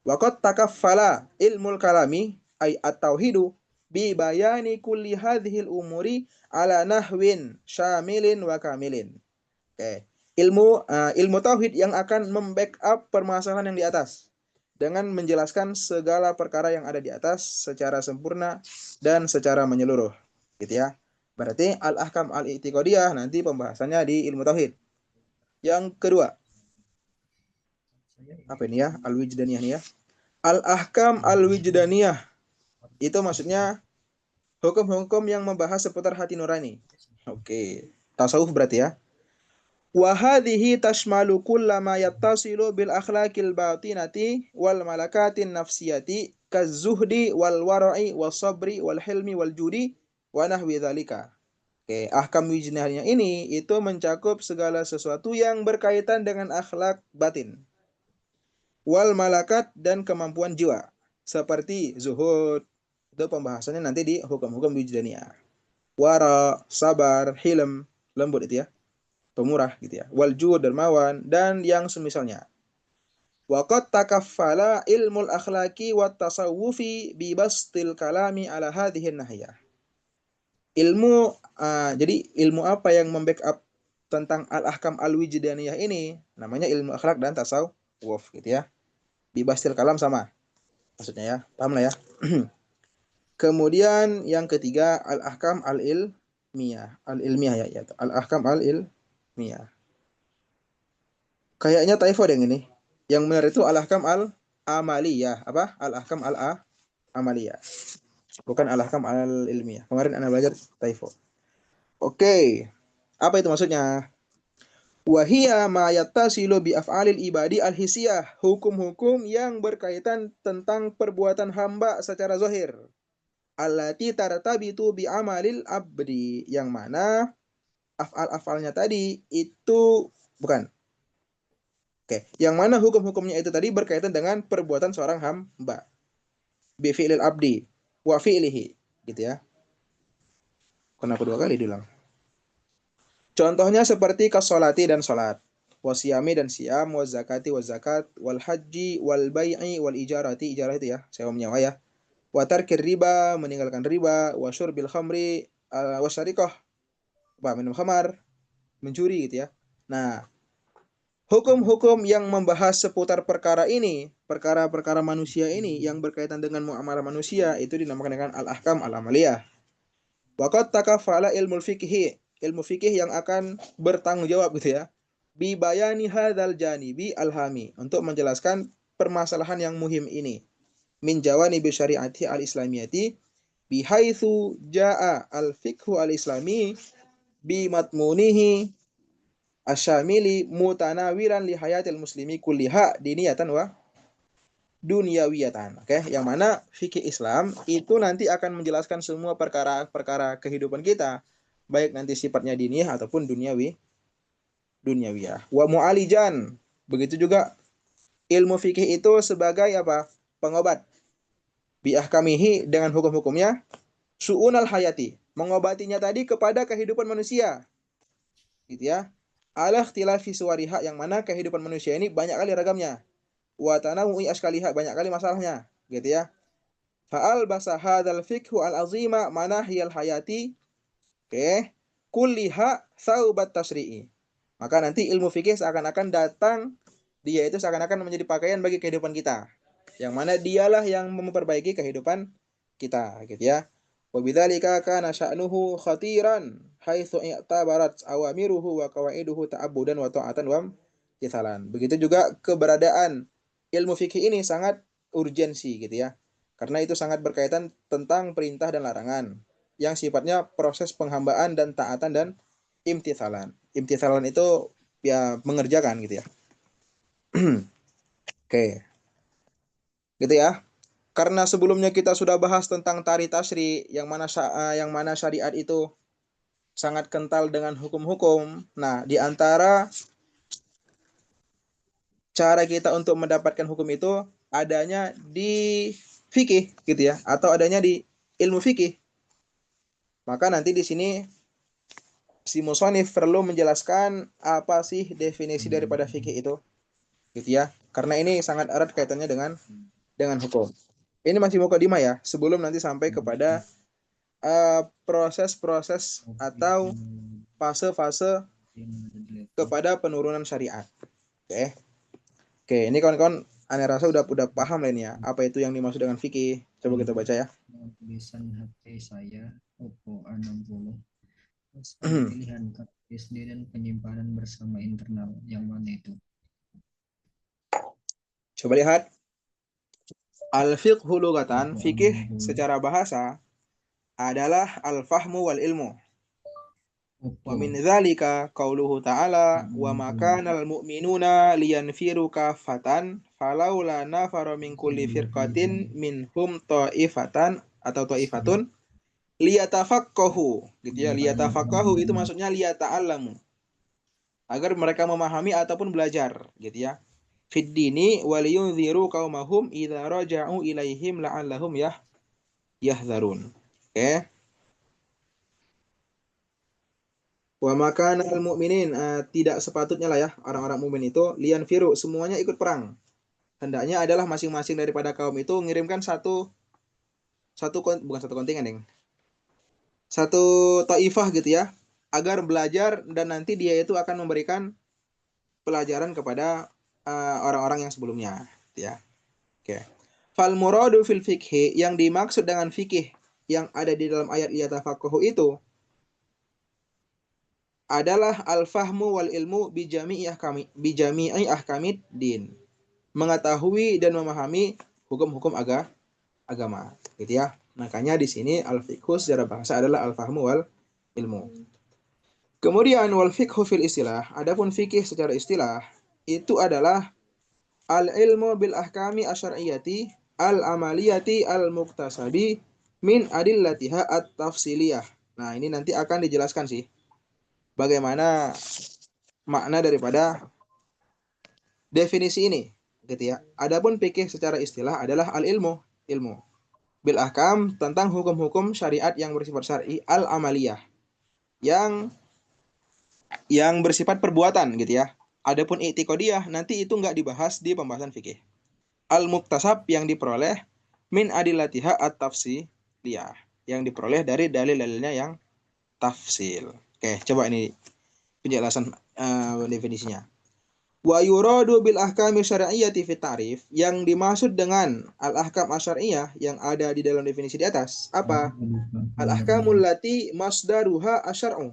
Wa qad takaffala ilmul kalami ay at-tauhidu bi bayani kulli hadhil umuri ala nahwin syamilin wa kamilin. Oke. Ilmu tauhid yang akan membackup permasalahan yang di atas dengan menjelaskan segala perkara yang ada di atas secara sempurna dan secara menyeluruh, gitu ya. Berarti al-ahkam al-i'tiqadiyah nanti pembahasannya di ilmu tauhid. Yang kedua, apa ini ya? Al-wijdaniyah nih ya. Al-ahkam al-wijdaniyah itu maksudnya hukum-hukum yang membahas seputar hati nurani. Oke, tasawuf berarti ya. Wa hadhihi tashmalu kullama yattasilu bil akhlaqil batinati wal malakatin nafsiyati kazuhdi wal wara'i was sabri wal hilmi wal judi wa nahwi dzalika. Oke, ahkam wijdaniyah ini itu mencakup segala sesuatu yang berkaitan dengan akhlak batin, wal malakat, dan kemampuan jiwa, seperti zuhud. Itu pembahasannya nanti di hukum-hukum wijdaniyah. Wara, sabar, hilm, lembut itu ya. pemurah gitu ya. Wal jud, dermawan, dan yang semisalnya. Wa qad takaffala ilmul akhlaqi wat tasawufi bi bastil kalami ala hadhihi nahya. Jadi ilmu apa yang membackup tentang al-ahkam al-wijdaniyah ini? Namanya ilmu akhlak dan tasawuf gitu ya. Bi bastil kalam sama maksudnya ya. Paham lah ya. Kemudian yang ketiga al-ahkam al-ilmiyah. Al-ilmiyah ya. Al-ahkam al-ilmiyah. Kayaknya typo deh ini. Yang benar itu al-ahkam al-amaliyah. Apa? Al-ahkam al-amaliyah. Bukan al-ahkam al-ilmiyah. Kemarin Anda belajar typo. Oke. Apa itu maksudnya? Wahia ma yattasilu bi af'alil ibadi al-hisiyah. Hukum-hukum yang berkaitan tentang perbuatan hamba secara zahir. Allati tartabitu bi amalil abdi. Yang mana af'al-af'alnya tadi itu bukan. Oke, yang mana hukum-hukumnya itu tadi berkaitan dengan perbuatan seorang hamba. Bi fi'lil abdi wa fi'lihi, gitu ya. Kenapa dua kali diulang? Contohnya seperti kasolati dan salat, wasiyami dan siam, wazakati wazakat, wal haji, wal bai'i, wal ijarati, ijarah itu ya, sewa menyewa ya. Wa tarkir riba, meninggalkan riba, wa syurbil khamri, wasyarikah, minum khamar, mencuri gitu ya. Nah, hukum-hukum yang membahas seputar perkara ini, perkara-perkara manusia ini yang berkaitan dengan muamalah manusia itu dinamakan dengan al-ahkam al-amaliyah. Waqad takafala ilmu fikih yang akan bertanggung jawab gitu ya. Bi bayani hadzal janibi alhami, untuk menjelaskan permasalahan yang muhim ini. Min jawanibi syariati al-islamiyati bi haitsu jaa al-fiqhu al-islami bi matmunihi asyamili mutanawiran li hayatil muslimi kulliha diniyatan wa dunyawiyatan. Oke, yang mana fikih Islam itu nanti akan menjelaskan semua perkara-perkara kehidupan kita, baik nanti sifatnya diniyah ataupun dunyawiyah. Wa mu'alijan. Begitu juga ilmu fikih itu sebagai apa? Pengobat. Bi ahkamihi, dengan hukum-hukumnya, su'unal hayati, mengobatinya tadi kepada kehidupan manusia. Gitu ya. Ala ikhtilafi suwariha, yang mana kehidupan manusia ini banyak kali ragamnya. Wa tanawu'i askaliha, banyak kali masalahnya, gitu ya. Fa'al basa hadzal fiqhu al-azima manahiyal hayati, oke, kulliha saubat tasri'i. Maka nanti ilmu fikih seakan-akan datang, dia itu seakan-akan menjadi pakaian bagi kehidupan kita, yang mana dialah yang memperbaiki kehidupan kita, gitu ya. Wa bidzalika kana sya'nuhu khatiran haitsu i'tabarat awamiruhu wa qawaiduhu ta'abbudan wa ta'atan wa imtithalan. Begitu juga keberadaan ilmu fikih ini sangat urgensi gitu ya. Karena itu sangat berkaitan tentang perintah dan larangan yang sifatnya proses penghambaan dan taatan dan imtithalan. Imtithalan itu ya mengerjakan gitu ya. Oke. Gitu ya. Karena sebelumnya kita sudah bahas tentang tari tasri, yang mana syariat itu sangat kental dengan hukum-hukum. Nah, di antara cara kita untuk mendapatkan hukum itu adanya di fikih gitu ya, atau adanya di ilmu fikih. Maka nanti di sini si musonif perlu menjelaskan apa sih definisi daripada fikih itu, gitu ya. Karena ini sangat erat kaitannya dengan hukum. Ini masih mukadimah ya, sebelum nanti sampai kepada proses-proses atau fase-fase kepada penurunan syariat. Oke, ini kawan-kawan, aneh rasa udah paham lah ini ya, apa itu yang dimaksud dengan fikih. Coba kita baca ya. Tulisan HP saya Oppo A60. Pilihan SD dan penyimpanan bersama internal, yang mana itu? Coba lihat. Al-fiqhu lugatan, fikih secara bahasa adalah al-fahmu wal ilmu. Wa min dzalika qauluhu ta'ala wa ma kana al-mu'minuna liyanfiru kafatan falaula nafara min kulli firqatin minhum ta'ifatan atau ta'ifatun liyatafaqahu, gitu ya. Liyatafaqahu itu maksudnya liyata'allamu, agar mereka memahami ataupun belajar, gitu ya. Fid dini waliyunziru qaumahum idza raja'u ilaihim la'allahum yahzarun. Oke. Wa makana al mu'minin, tidak sepatutnya lah ya orang-orang mukmin itu lian firu semuanya ikut perang. Hendaknya adalah masing-masing daripada kaum itu mengirimkan bukan satu kontingen, Deng. Satu taifah gitu ya, agar belajar dan nanti dia itu akan memberikan pelajaran kepada orang-orang yang sebelumnya, gitu ya. Oke. Fal muradu fil fikhi, yang dimaksud dengan fikih yang ada di dalam ayat yatafaqahu itu adalah al-fahmu wal ilmu bijami'i ahkamid din. Mengetahui dan memahami hukum-hukum agama, gitu ya. Makanya di sini al-fiqhu secara bahasa adalah al-fahmu wal ilmu. Kemudian wal fiqhu fil istilah, adapun fikih secara istilah itu adalah al-ilmu bil ahkami asyariyati al-amaliyati al-muktasabi min adillatiha at-tafsiliyah. Nah, ini nanti akan dijelaskan sih bagaimana makna daripada definisi ini, gitu ya. Adapun fikih secara istilah adalah al-ilmu, ilmu bil ahkam, tentang hukum-hukum syariat yang bersifat syar'i, al-amaliyah, yang bersifat perbuatan, gitu ya. Adapun i'tiqadiyah nanti itu nggak dibahas di pembahasan fikih. Al-muktasab, yang diperoleh min adillatiha at-tafsiliyah, yang diperoleh dari dalil-dalilnya yang tafsil. Oke, coba ini penjelasan definisinya. Wa yuradu bil ahkami syar'iyyati fi ta'rif, yang dimaksud dengan al-ahkam asyariyah yang ada di dalam definisi di atas apa? Al-ahkamul lati masdaruha asyar'u,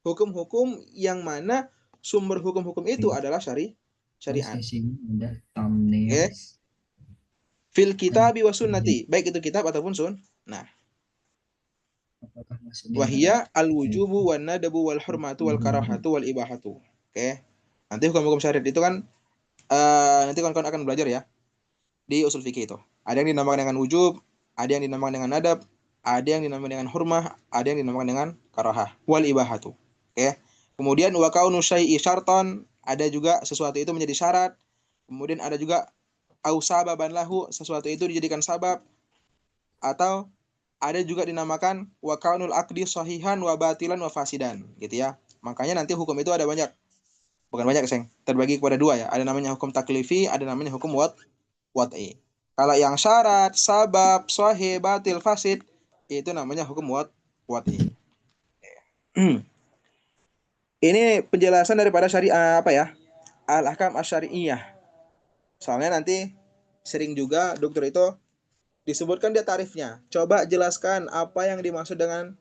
hukum-hukum yang mana sumber hukum-hukum itu adalah syariat. Udah thumbnail. Oke. Fil kitabi wa sunnati, baik itu kitab ataupun Nah, Apakah maksudnya wahia al-wujubu wan nadabu wal hurmatu wal karahatu wal ibahatu. Oke. Nanti hukum-hukum syariat itu kan nanti kawan-kawan akan belajar ya di usul fikih itu. Ada yang dinamakan dengan wujub, ada yang dinamakan dengan nadab, ada yang dinamakan dengan hurmah, ada yang dinamakan dengan karahah wal ibahatu. Oke. Kemudian wa kaunu syai'i syartan, ada juga sesuatu itu menjadi syarat. Kemudian ada juga au sababan lahu, sesuatu itu dijadikan sabab, atau ada juga dinamakan wa kaunul aqdi sahihan wa batilan wa fasidan, gitu ya. Makanya nanti hukum itu ada banyak. Bukan banyak, Seng. Terbagi kepada dua ya. Ada namanya hukum taklifi, ada namanya hukum wad'i. Kalau yang syarat, sabab, sahih, batil, fasid, itu namanya hukum wad'i. Ini penjelasan daripada syariah apa ya? Al-ahkam asyariyah. Soalnya nanti sering juga dokter itu disebutkan dia tarifnya. Coba jelaskan apa yang dimaksud dengan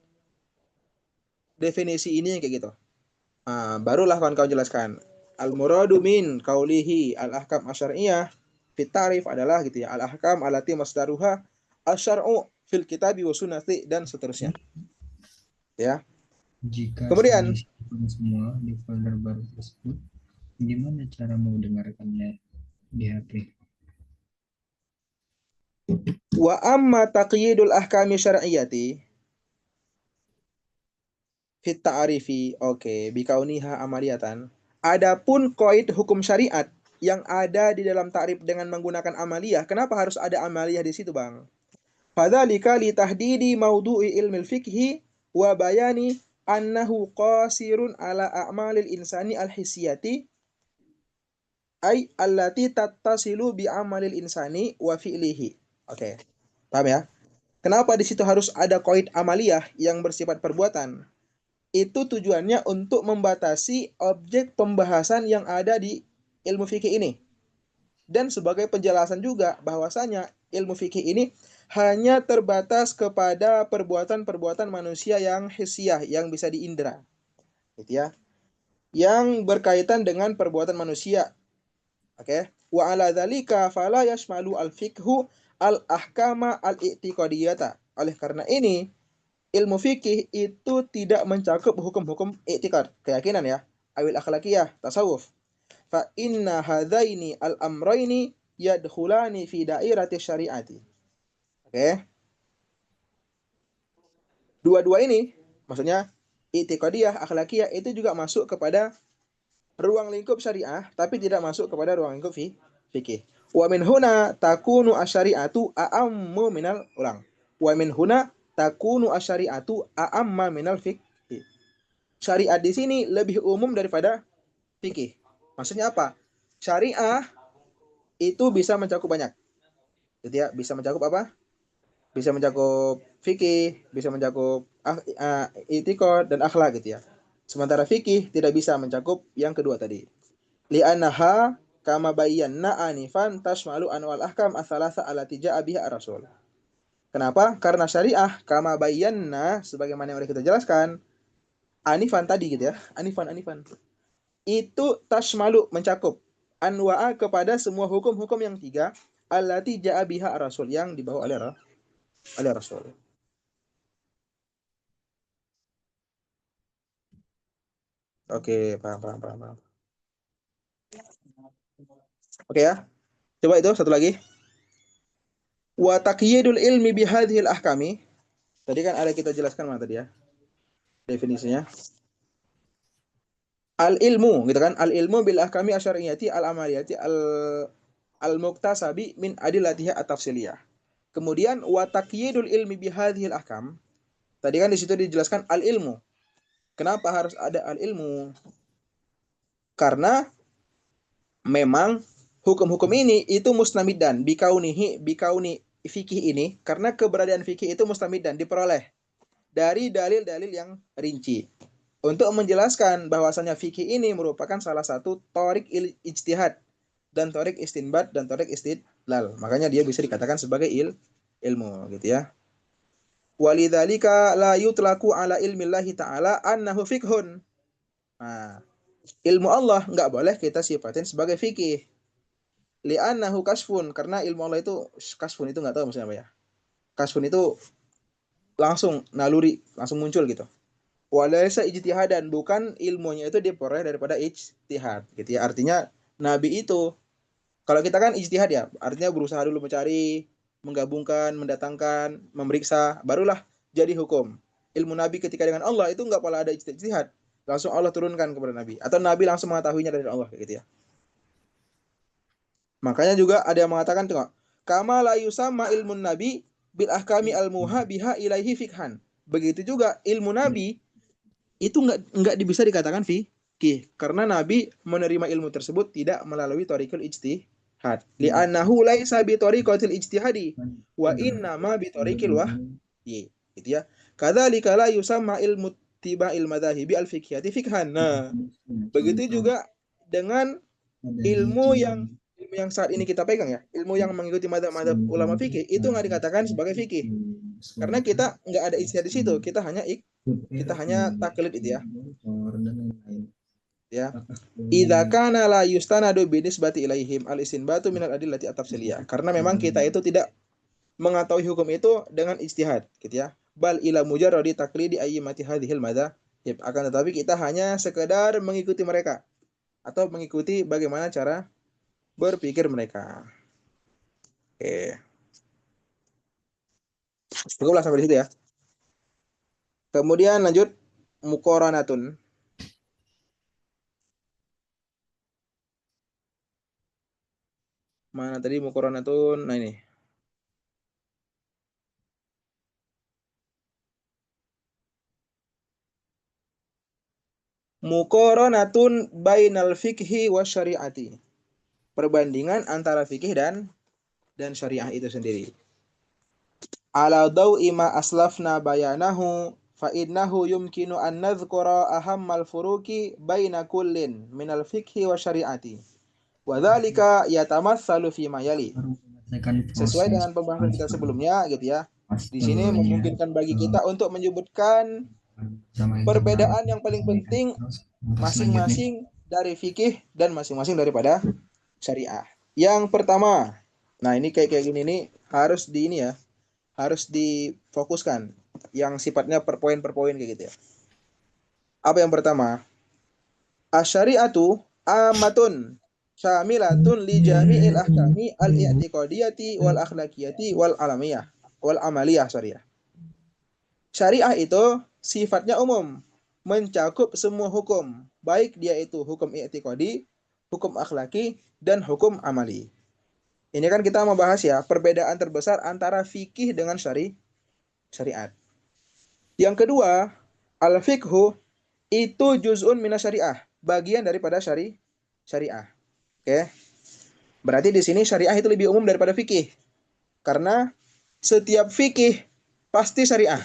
definisi ini kayak gitu. Barulah kawan-kawan jelaskan. Al-muradu min qaulihi al-ahkam asyariyah fit tarif adalah gitu ya. Al-ahkam allati masdaruha asyar'u fil kitabi wa sunnati, dan seterusnya. Ya. Jika Kemudian semua di folder baru tersebut, gimana cara mendengarkannya di HP? wa amma taqyidul ahkami syar'iyyati fit ta'rifi, oke, bikauniha amaliyatan. Adapun qaid hukum syariat yang ada di dalam ta'rif dengan menggunakan amaliyah, kenapa harus ada amaliyah di situ, Bang? Fadzalika li tahdidi maudu'i ilmil fiqhi wa bayani annahu qasirun ala a'malil insani al-hissiyati ay allati tattasilu bi amalil insani wa fi'lihi. Oke. Paham ya? Kenapa di situ harus ada qaid amaliyah yang bersifat perbuatan? Itu tujuannya untuk membatasi objek pembahasan yang ada di ilmu fikih ini. Dan sebagai penjelasan juga bahwasanya ilmu fikih ini hanya terbatas kepada perbuatan-perbuatan manusia yang hissiyah, yang bisa diindra. Gitu ya. Yang berkaitan dengan perbuatan manusia. Oke. Wa ala dzalika fala yashmalu al-fiqhu al-ahkama al-i'tiqadiyata. Oleh karena ini ilmu fikih itu tidak mencakup hukum-hukum i'tiqad, keyakinan ya, awil akhlakiyah, tasawuf. Fa inna hadzaini al-amrayni yadkhulani fi dairati syariati. Oke. Dua-dua ini, maksudnya i'tiqadiyah, akhlakiyah, itu juga masuk kepada ruang lingkup syariah, tapi tidak masuk kepada ruang lingkup fikih. Wa min huna takunu asyariatu a'ammu minal ulang. Wa min huna takunu asyariatu a'amma minal fiqh. syariat di sini lebih umum daripada fikih. Maksudnya apa? Syariah itu bisa mencakup banyak. Gitu ya, bisa mencakup apa? Bisa mencakup fikih, bisa mencakup i'tiqad dan akhlak gitu ya. Sementara fikih tidak bisa mencakup yang kedua tadi. Li'annaha kama bayyana anifan tashmalu anwal ahkam ats-tsalatsa allati ja'a biha ar-rasul. Kenapa? Karena syariah kama bayyana sebagaimana yang udah kita jelaskan anifan tadi gitu ya. Anifan. Itu tashmalu mencakup anwa'a kepada semua hukum-hukum yang tiga allati ja'a biha ar-rasul yang dibawa oleh Rasul. Oke, paham. Oke ya. Coba itu satu lagi. Wa taqyidul ilmi bihadhil ahkami. Tadi kan ada kita jelaskan mana tadi ya? Definisinya. Al ilmu gitu kan? Al ilmu bil ahkami asyariyati al amaliyati al muktasabi min adillatiha at-tafsiliyah. Kemudian wa taqyidul ilmi bihadhil ahkam. Tadi kan di situ dijelaskan al ilmu. Kenapa harus ada al ilmu? Karena memang hukum-hukum ini itu mustamidan bikauni fikih ini, karena keberadaan fikih itu mustamidan diperoleh dari dalil-dalil yang rinci. Untuk menjelaskan bahwasanya fikih ini merupakan salah satu thorik ijtihad dan thorik istinbat dan thorik istidlal. Makanya dia bisa dikatakan sebagai ilmu gitu ya. Walidzalika la yutlaqu ala ilmillahi ta'ala annahu fiqhun. Nah, ilmu Allah nggak boleh kita sifatin sebagai fikih. Li'annahu kasfun, karena ilmu Allah itu kasfun itu nggak tahu maksudnya apa ya. Kasfun itu langsung naluri, langsung muncul gitu. Walaysa ijtihadan, bukan ilmunya itu diperoleh daripada ijtihad gitu ya. Artinya nabi itu, kalau kita kan ijtihad ya, artinya berusaha dulu mencari, menggabungkan, mendatangkan, memeriksa, barulah jadi hukum. Ilmu nabi ketika dengan Allah itu nggak pernah ada ijtihad, langsung Allah turunkan kepada nabi, atau nabi langsung mengetahuinya dari Allah gitu ya. Makanya juga ada yang mengatakan tuh, kama la yusamma ilmun nabi bil ahkami al muha biha ilaihi fikhan. Begitu juga ilmu nabi itu nggak bisa dikatakan fikih, karena nabi menerima ilmu tersebut tidak melalui thariqul ijtihad. Li'annahu laisa bi thariqatil ijtihadi wa inna ma bi thariqil wahyi. Gitu ya. Kadzalika la yusamma ilmu tiba'il madhahibi al fiqhiyati fikhan. Nah, begitu juga dengan ilmu yang saat ini kita pegang ya, ilmu yang mengikuti madhab ulama fikih itu nggak dikatakan sebagai fikih, karena kita nggak ada ijtihad di situ, kita hanya taklid itu ya. Idza kana la yustanadu bi nisbati ilaihim al istinbatu minal adillati at-tafsiliyah, karena memang kita itu tidak mengetahui hukum itu dengan ijtihad gitu ya. Bal ila mujarradi taqlidi ayyimati hadhil madzhab, akan tetapi kita hanya sekedar mengikuti mereka atau mengikuti bagaimana cara berpikir mereka. Oke. Cukuplah sampai di situ ya. Kemudian lanjut muqaranatun. Mana tadi muqaranatun? Nah ini. Muqaranatun bainal fikhi wa syariati. Perbandingan antara fikih dan syariah itu sendiri. Ala dawi ma aslafna bayanahu fa innahu yumkinu an nadhkura ahammal furuqi baina kullin minal fikhi wa syariati. Wa dzalika yatamassalu fi ma yali. Sesuai dengan pembahasan kita sebelumnya gitu ya. Di sini memungkinkan bagi kita untuk menyebutkan perbedaan yang paling penting masing-masing dari fikih dan masing-masing daripada syariah. Yang pertama, nah ini kayak gini nih harus difokuskan, yang sifatnya per poin kayak gitu ya. Apa yang pertama? Asyariatu amatun syamilatun li jami'il ahkami al-i'tiqadiyati wal akhlaqiyati wal amaliyah syariah. Syariah itu sifatnya umum, mencakup semua hukum, baik dia itu hukum i'tiqadi, hukum akhlaki, dan hukum amali. Ini kan kita membahas ya perbedaan terbesar antara fikih dengan syariat. Yang kedua, al-fiqhu itu juz'un minasyariah, bagian daripada syariah. Oke. Berarti di sini syariah itu lebih umum daripada fikih. Karena setiap fikih pasti syariah.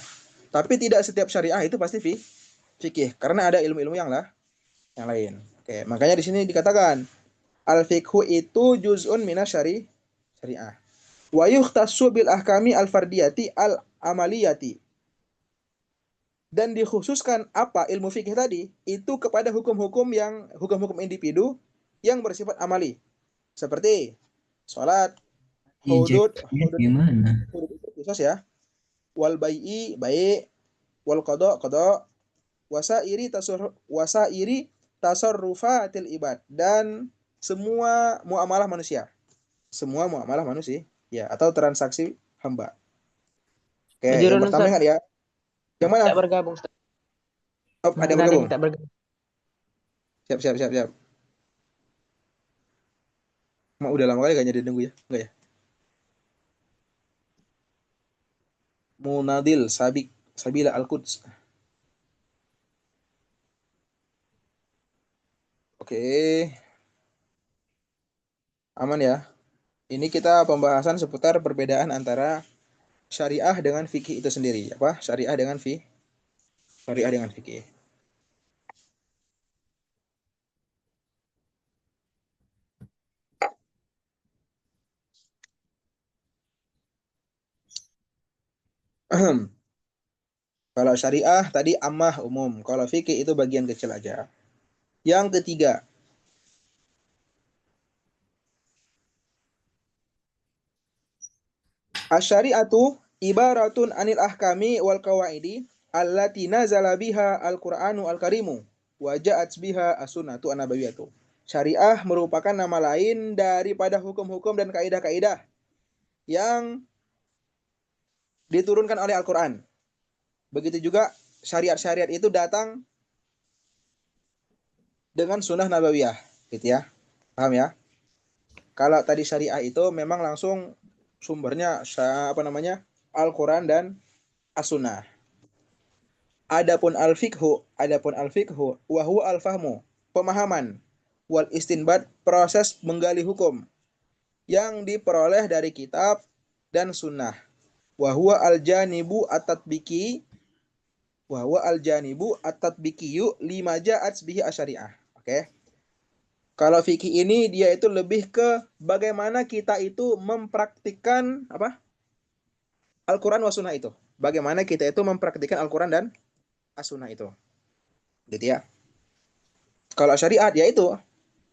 Tapi tidak setiap syariah itu pasti fikih. Karena ada ilmu-ilmu yang lain. Oke, makanya di sini dikatakan al-fiqhu itu juz'un syariah. Wa yukhtassu bil ahkami al-fardiyati al-amaliyati. Dan dikhususkan apa ilmu fikih tadi itu kepada hukum-hukum individu yang bersifat amali. Seperti sholat, hudud Gimana? khusus ya. Wal bai'i baik, wal qada, wasairi tasarrufatil ibad, dan semua muamalah manusia. Semua muamalah manusia ya, atau transaksi hamba. Oke, yang Ajaran pertama Ustaz, ingat ya. Yang mana? tak bergabung Ustaz. Oh, ada Mana ada yang bergabung. tak bergabung. Siap. Mau udah lama kali gak jadi nunggu ya? Enggak ya? Munadil Sabila Al-Quds. Oke. Aman ya. Ini kita pembahasan seputar perbedaan antara syariah dengan fikih itu sendiri. Apa? Syariah dengan fikih. Kalau syariah tadi ammah umum. Kalau fikih itu bagian kecil aja. Yang ketiga, asyariatu ibaratun anil ahkami wal qawaidi allati nazala biha al-Qur'anu al-Karimu wa ja'at biha as-sunnatu an-nabawiyatu. Syariah merupakan nama lain daripada hukum-hukum dan kaidah-kaidah yang diturunkan oleh Al-Qur'an. Begitu juga syariat-syariat itu datang dengan sunnah nabawiyah, gitu ya. Paham ya? Kalau tadi syariah itu memang langsung sumbernya Al-Qur'an dan As-Sunnah. Adapun al-fiqhu wa huwa al-fahmu, pemahaman, wal istinbat, proses menggali hukum yang diperoleh dari kitab dan sunnah. Wa huwa al-janibu at-tatbiki lima ja'at bihi asyariah. Oke. Kalau fikih ini dia itu lebih ke bagaimana kita itu mempraktikkan apa? Al-Qur'an wa sunnah itu. Bagaimana kita itu mempraktikkan Al-Qur'an dan As-Sunnah itu. Gitu ya. Kalau syariat ya itu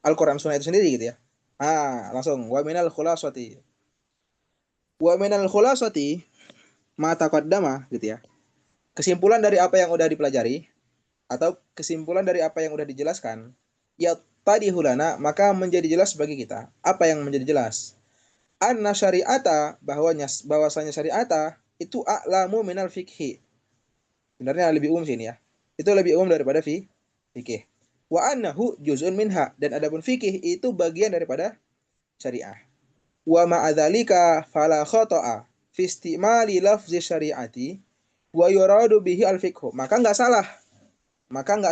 Al-Qur'an Sunnah itu sendiri gitu ya. Langsung wa minal khulasati. Wa minal khulasati ma taqaddama gitu ya. Kesimpulan dari apa yang udah dipelajari atau kesimpulan dari apa yang udah dijelaskan, ya tadi hulana, maka menjadi jelas bagi kita. Apa yang menjadi jelas? Anna syari'ata, bahwasanya syari'ata itu a'lamu minal fikhi. Sebenarnya lebih umum sini ya. Itu lebih umum daripada fikih. Wa annahu juz'un minha, dan adapun fikih itu bagian daripada syariah. Wa ma'adzalika fala khata'a fi istimali lafzi syari'ati wa yuradu bihi al-fiqhu. Maka enggak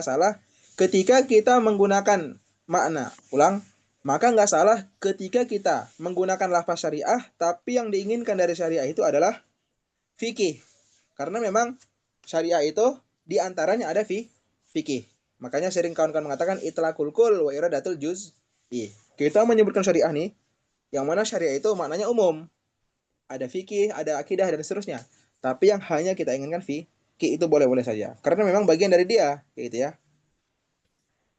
salah ketika kita menggunakan maka enggak salah ketika kita menggunakan lafaz syariah tapi yang diinginkan dari syariah itu adalah fikih. Karena memang syariah itu diantaranya ada fikih. Makanya sering kawan-kawan mengatakan itlaqul kul wa iradatul juz'i. Kita menyebutkan syariah nih, yang mana syariah itu maknanya umum. Ada fikih, ada akidah, dan seterusnya. Tapi yang hanya kita inginkan fikih itu boleh-boleh saja. Karena memang bagian dari dia, gitu ya.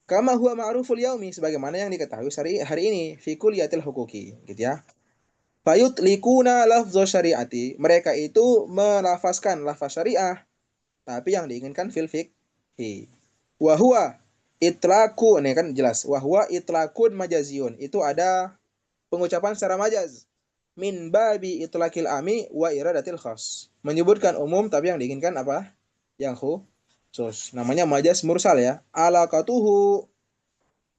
Kama huwa ma'ruful yaumi, sebagaimana yang diketahui hari ini, fi kulliyatil huquqi, gitu ya. Fayut likuna lafzo syariati, mereka itu melafazkan lafaz syariah, tapi yang diinginkan fil fikhi. Wa huwa itlaku, ini kan jelas. Wa huwa itlakun majaziyun, itu ada pengucapan secara majaz. Min babi itlaqil ami wa iradatil khas. Menyebutkan umum tapi yang diinginkan apa? Yang khusus. Namanya majaz mursal ya. Alaqatuhu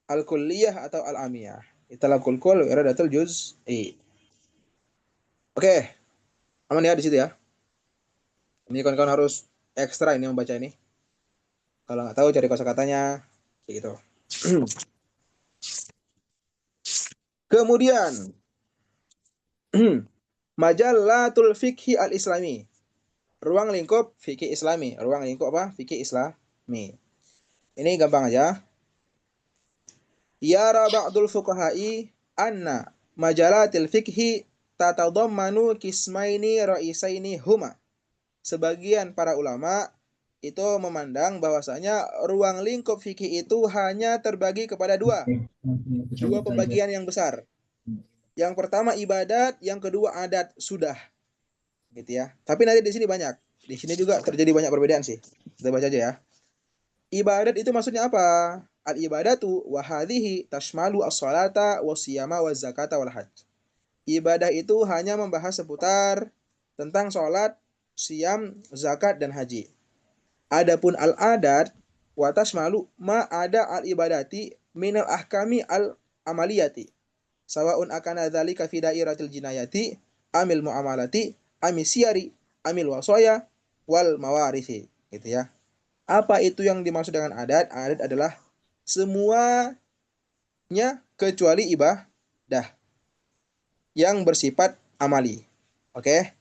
al-kulliyah atau al-amiyah. Itlaqul kull wa iradatul juz'i. Oke. Aman ya di situ ya. Ini kawan-kawan harus ekstra ini membaca ini. Kalau nggak tahu cari kosakatanya kayak gitu. Kemudian Majallatul Fikhi Al-Islami. Ruang lingkup fikih Islami. Ruang lingkup apa? Fikih Islami. Ini gampang aja. Yara ba'dul fuqaha'i anna majalatil fikhi tatadammanu kismaini ra'isaini huma. Sebagian para ulama itu memandang bahwasanya ruang lingkup fikih itu hanya terbagi kepada dua pembagian yang besar. Yang pertama ibadat, yang kedua adat, sudah. Gitu ya. Tapi nanti di sini banyak. Di sini juga terjadi banyak perbedaan sih. Kita baca aja ya. Ibadat itu maksudnya apa? Al-ibadatu wa hadhihi tashmalu as-salata wa siyama wa zakata wal hajj. Ibadah itu hanya membahas seputar tentang sholat, siam, zakat, dan haji. Adapun al-adat wa tashmalu ma ada al-ibadati minal ahkami al-amaliyati. Sawa'un akana dzalika fi dairatil jinayati amil muamalati amil siyari amil wasaya wal mawarisi, gitu ya. Apa itu yang dimaksud dengan adat? Adat adalah semuanya kecuali ibadah yang bersifat amali. Oke?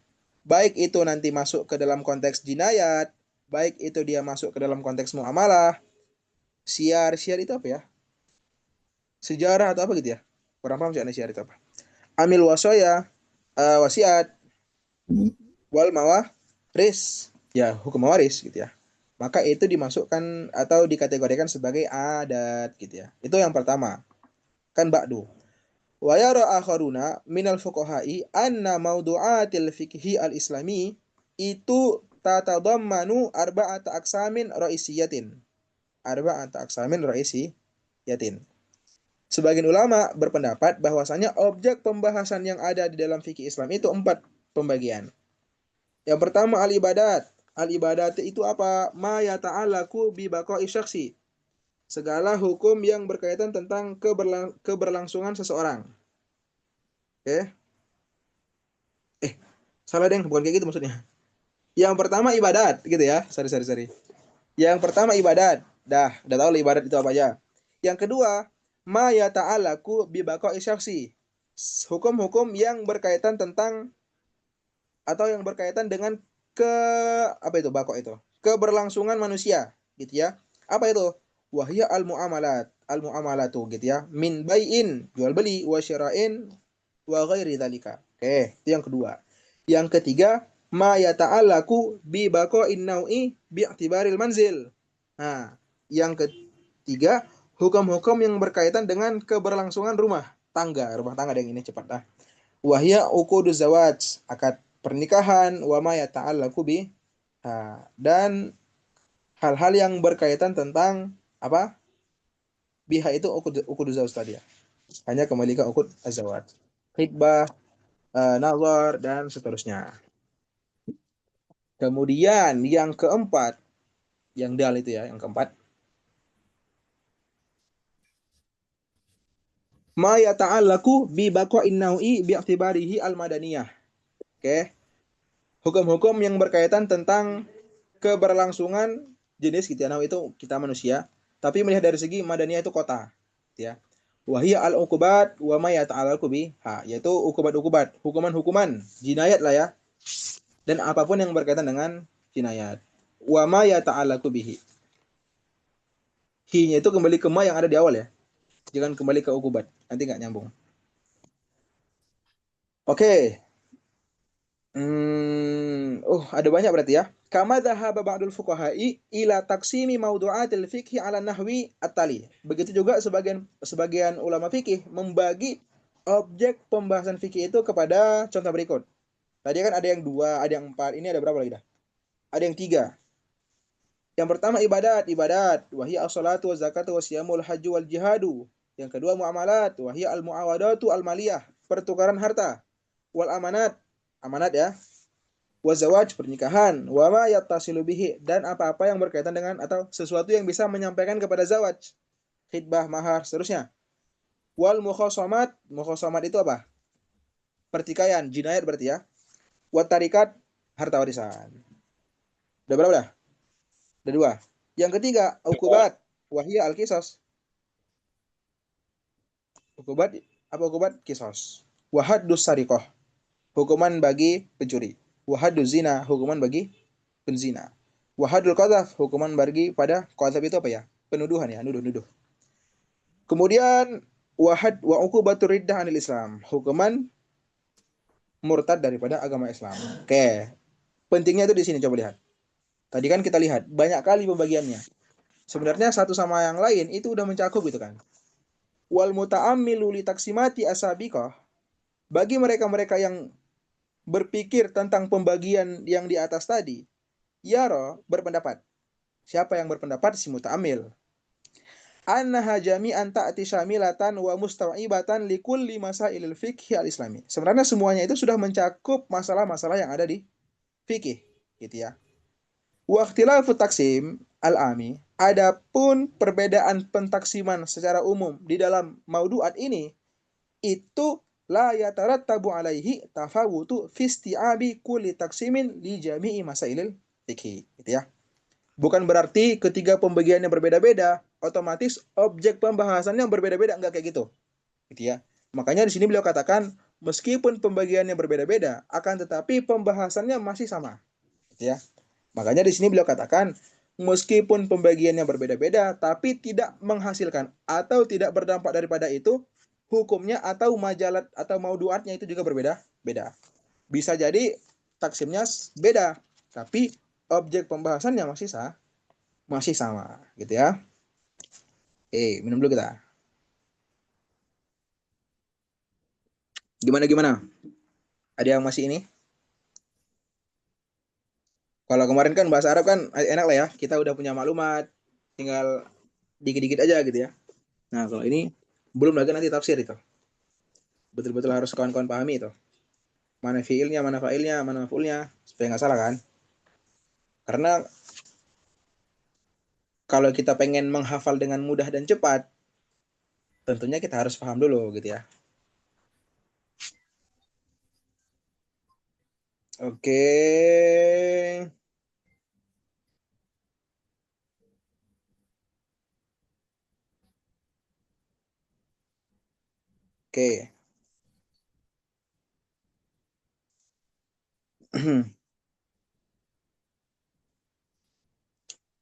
Baik itu nanti masuk ke dalam konteks jinayat, baik itu dia masuk ke dalam konteks muamalah, syiar itu apa ya? Sejarah atau apa gitu ya? Kurang paham sih syiar itu apa. Amil wasaya, wasiat, wal mawaris, ya hukum mawaris gitu ya. Maka itu dimasukkan atau dikategorikan sebagai adat gitu ya. Itu yang pertama. Kan ba'du. Wa yara akharuna minal fuqaha'i anna mawdu'atil fikhi al-islami itu tatadammanu arba'ata aqsamin ra'isiyatin. Arba'ata aqsamin ra'isiyatin. Sebagian ulama berpendapat bahwasanya objek pembahasan yang ada di dalam fikih Islam itu 4 pembagian. Yang pertama al-ibadat. Al-ibadat itu apa? Ma yata'alaku bi baqa'i syakhsi. Segala hukum yang berkaitan tentang keberlangsungan seseorang. Oke. Salah deng, bukan kayak gitu maksudnya. Yang pertama ibadat, gitu ya. Sorry. Yang pertama ibadat. Udah tahu ibadat itu apa aja. Yang kedua, ma yata'alaku bi baqa'i syakhsi. Hukum-hukum yang berkaitan tentang atau yang berkaitan dengan bako itu? Keberlangsungan manusia, gitu ya. Apa itu? Wahya al-muamalat. Al-muamalatu gitu ya. Min bai'in, jual beli, wa syira'in, wa ghairi dzalika. Oke, itu yang kedua. Yang ketiga, ma yata'allaku bi baqa'in nau'i bi'tibaril manzil. Nah, yang ketiga, hukum-hukum yang berkaitan dengan keberlangsungan rumah tangga yang ini cepat dah. Wahya uquduz zawaj, akad pernikahan, wa ma yata'allaku bi. Dan hal-hal yang berkaitan tentang apa? Biha itu uquduz zawaj tadi ya. Hanya kembali ke uqud az-zawaj. Khitbah, nazar, dan seterusnya. Kemudian yang keempat, yang dal itu ya, yang keempat. Ma yata'allaku bi baqa'in nau'i bi'tibarihi al-madaniyah. Oke. Hukum-hukum yang berkaitan tentang keberlangsungan jenis gitu ya. Nah, itu kita manusia, tapi melihat dari segi madaniyah itu kota, gitu ya. Wahia al-uqubat wa ma yata'allaku biha, yaitu uqubat-uqubat, hukuman-hukuman, jinayat lah ya. Dan apapun yang berkaitan dengan jinayat. Wa ma yata'allaku bihi. Hi-nya itu kembali ke ma yang ada di awal ya. Jangan kembali ke uqubat, nanti nggak nyambung. Oke. Ada banyak berarti ya. Kama dhahaba ba'dul fuqaha'i ila taqsimi mawdu'atil fikhi ala nahwi at-tali. Begitu juga sebagian ulama fikih membagi objek pembahasan fikih itu kepada contoh berikut. Tadi kan ada yang 2, ada yang 4. Ini ada berapa lagi dah? Ada yang 3. Yang pertama ibadat. Wahia as-salatu wa zakatu wa siyamul hajju wal jihadu. Yang kedua muamalat. Wahia al-muawadatu al-maliyah. Pertukaran harta. Wal amanat ya. Wazawaj, pernikahan. Wa ma yattasilu bihi, dan apa-apa yang berkaitan dengan atau sesuatu yang bisa menyampaikan kepada zawaj. Khitbah, mahar, seterusnya. Wal mukhasamat itu apa? Pertikaian, jinayat berarti ya. Wat tarikat, harta warisan. Udah berapa dah? Udah 2. Yang ketiga, uqubat wahia al-qisas. Uqubat apa uqubat? Qisas. Wa haddus sariqah, hukuman bagi pencuri. Wa hadduz zina, hukuman bagi penzina. Wa haddul qadzaf, hukuman bagi pada qadzaf itu apa ya? Penuduhan ya, nuduh-nuduh. Kemudian wa uqubatur riddah anil Islam, hukuman murtad daripada agama Islam. Oke. Pentingnya itu di sini, coba lihat. Tadi kan kita lihat banyak kali pembagiannya. Sebenarnya satu sama yang lain itu udah mencakup gitu kan. Wal muta'ammilu li taksimati asabiqah, bagi mereka-mereka yang berpikir tentang pembagian yang di atas tadi, yara berpendapat. Siapa yang berpendapat? Si muta'ammil. Annaha jami'an ta'ti syamilatan wa mustaw'ibatan likulli masailil fiqhi al-islami. Sebenarnya semuanya itu sudah mencakup masalah-masalah yang ada di fikih, gitu ya. Wa ikhtilafu taksim al-ami, adapun perbedaan pentaksiman secara umum di dalam maudu'at ini, itu la yatarattabu alaihi tafawutu fi isti'abi kulli taksimin li jami'i masailil fikhi, gitu ya. Bukan berarti ketiga pembagiannya berbeda-beda, otomatis objek pembahasannya berbeda-beda, enggak kayak gitu. Gitu ya. Makanya di sini beliau katakan meskipun pembagiannya berbeda-beda, akan tetapi pembahasannya masih sama. Gitu ya. Makanya di sini beliau katakan meskipun pembagiannya berbeda-beda, tapi tidak menghasilkan atau tidak berdampak daripada itu, hukumnya atau majalat atau mauduatnya itu juga berbeda-beda. Bisa jadi taksimnya beda, tapi objek pembahasannya masih sama, gitu ya. Minum dulu kita. Gimana? Ada yang masih ini? Kalau kemarin kan bahasa Arab kan enak lah ya, kita udah punya maklumat, tinggal dikit-dikit aja gitu ya. Nah, kalau ini belum lagi nanti tafsir itu. Betul-betul harus kawan-kawan pahami itu. Mana fiilnya, mana fa'ilnya, mana maf'ulnya, supaya nggak salah kan. Karena kalau kita pengen menghafal dengan mudah dan cepat, tentunya kita harus paham dulu gitu ya. Oke. Oke.